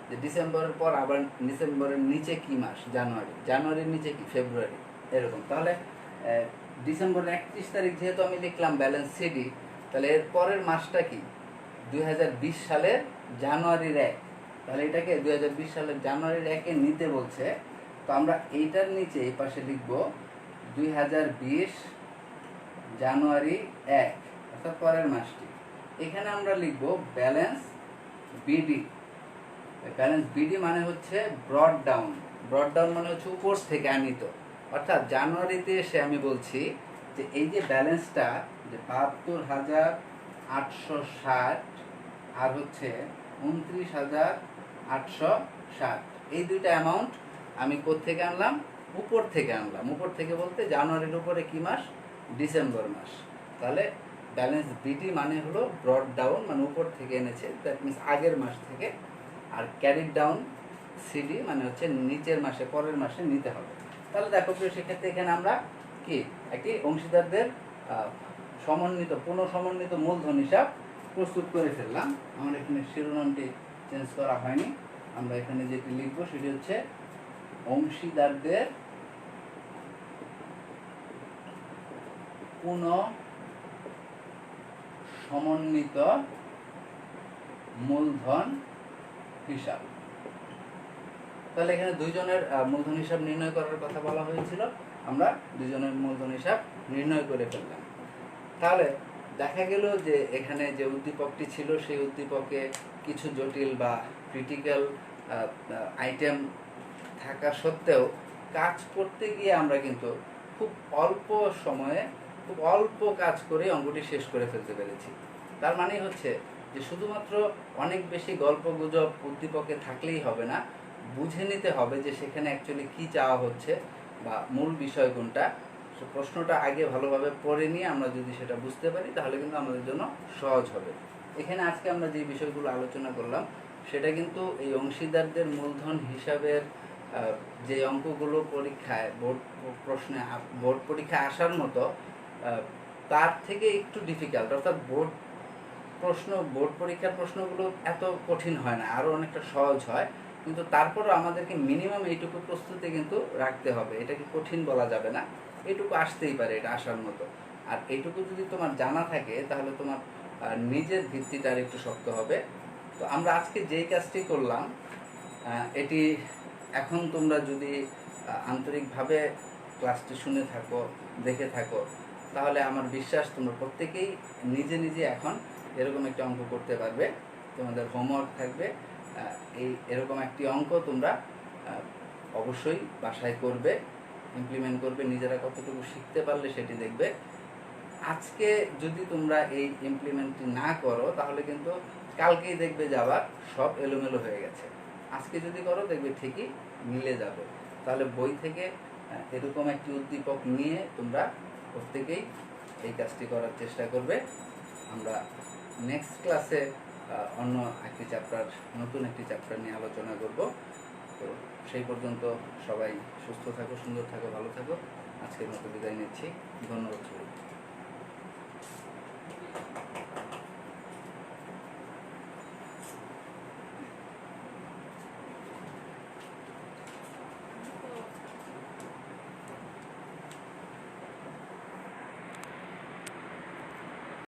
যে ডিসেম্বরের পর আবার ডিসেম্বরের নিচে কি মাস, জানুয়ারি, জানুয়ারির নিচে কি ফেব্রুয়ারি, এরকম। তাহলে ডিসেম্বরের 31 তারিখ যেহেতু আমি লিখলাম ব্যালেন্স সিডি, তাহলে এর পরের মাসটা কি, 2020 সালের জানুয়ারির 1। তাহলে এটাকে 2020 সালের জানুয়ারির 1-এ নিতে বলছে। তো আমরা এইটার নিচে এই পাশে লিখব 2020 জানুয়ারি 1, অর্থাৎ পরের মাসটি। এখানে আমরা লিখব ব্যালেন্স বিডি। ব্যালেন্স বিডি মানে হচ্ছে ব্রড ডাউন। ব্রড ডাউন মানে হচ্ছে উপর থেকে আনিত। অর্থাৎ জানুয়ারিতে এসে আমি বলছি যে এই যে ব্যালেন্সটা, যে ৭২,৮৬০ আর হচ্ছে ২৯,৮৬০, এই দুইটা অ্যামাউন্ট আমি কোত্থেকে আনলাম, উপর থেকে আনলাম। উপর থেকে বলতে জানুয়ারির উপরে কি মাস, ডিসেম্বর মাস। তাহলে ব্যালেন্স বিডি মানে হলো ব্রড ডাউন, মানে উপর থেকে এনেছে, দ্যাট মিনস আগের মাস থেকে। আর ক্যারিড ডাউন সিডি মানে হচ্ছে নিচের মাসে, পরের মাসে নিতে হবে। তাহলে দেখো সেক্ষেত্রে এখানে আমরা কি একটি অংশীদারদের পুনঃসমন্বিত মূলধন হিসাব প্রস্তুত করে ফেললাম। আমার এখানে শিরোনামটি চেঞ্জ করা হয়নি। আমরা এখানে যেটি লিখব সেটি হচ্ছে অংশীদারদের পুনঃসমন্বিত মূলধন হিসাব। তাহলে এখানে দুইজনের মূলধন হিসাব নির্ণয় করার কথা বলা হয়েছিল, আমরা দুইজনের মূলধন হিসাব নির্ণয় করে ফেললাম। তাহলে দেখা গেল যে এখানে যে উদ্দীপকটি ছিল সেই উদ্দীপকে কিছু জটিল বা ক্রিটিক্যাল আইটেম থাকা সত্ত্বেও কাজ করতে গিয়ে আমরা কিন্তু খুব অল্প সময়ে, খুব অল্প কাজ করে অঙ্কটি শেষ করে ফেলতে পেরেছি। তার মানে হচ্ছে যে শুধুমাত্র অনেক বেশি গল্প গুজব উদ্দীপকে থাকলেই হবে না, বুঝে নিতে হবে যে সেখানে অ্যাকচুয়ালি কী চাওয়া হচ্ছে বা মূল বিষয় কোনটা। প্রশ্নটা আগে ভালোভাবে পড়ে নিয়ে আমরা যদি সেটা বুঝতে পারি তাহলে কিন্তু আমাদের জন্য সহজ হবে। এখানে আজকে আমরা যে বিষয়গুলো আলোচনা করলাম সেটা কিন্তু এই অংশীদারদের মূলধন হিসাবের যে অঙ্কগুলো পরীক্ষায় বোর্ড পরীক্ষায় আসার মতো, তার থেকে একটু ডিফিকাল্ট। অর্থাৎ বোর্ড পরীক্ষার প্রশ্নগুলো এত কঠিন হয় না, আরও অনেকটা সহজ হয়, কিন্তু তারপরও আমাদেরকে মিনিমাম এইটুকু প্রস্তুতি কিন্তু রাখতে হবে। এটাকে কঠিন বলা যাবে না, এইটুকু আসতেই পারে, এটা আসার মতো। আর এইটুকু যদি তোমার জানা থাকে তাহলে তোমার নিজের ভিত্তিটা আর একটু শক্ত হবে। তো আমরা আজকে যেই কাজটি করলাম, এটি এখন তোমরা যদি আন্তরিকভাবে ক্লাসটি শুনে থাকো, দেখে থাকো, তাহলে আমার বিশ্বাস তোমরা প্রত্যেকেই নিজে নিজে এখন এরকম একটি অঙ্ক করতে পারবে। তোমাদের হোমওয়ার্ক থাকবে এরকম একটি অঙ্ক তোমরা অবশ্যই বাসায় করবে, ইমপ্লিমেন্ট করবে। নিজেরা কতটুকু শিখতে পারলে সেটি দেখবে। আজকে যদি তোমরা এই ইমপ্লিমেন্টটি না করো তাহলে কিন্তু কালকেই দেখবে যে আবার সব এলোমেলো হয়ে গেছে। আজকে যদি করো দেখবে ঠিকই মিলে যাবে। তাহলে বই থেকে এরকম একটি উদ্দীপক নিয়ে তোমরা প্রত্যেকেই এই কাজটি করার চেষ্টা করবে। আমরা নেক্সট ক্লাসে অন্য একটি চ্যাপ্টার, নতুন একটি চ্যাপ্টার নিয়ে আলোচনা করব। তো সেই পর্যন্ত সবাই সুস্থ থাকো, সুন্দর থাকো, ভালো থাকো। আজকের মতো বিদায় নিচ্ছি। ধন্যবাদ সবাই।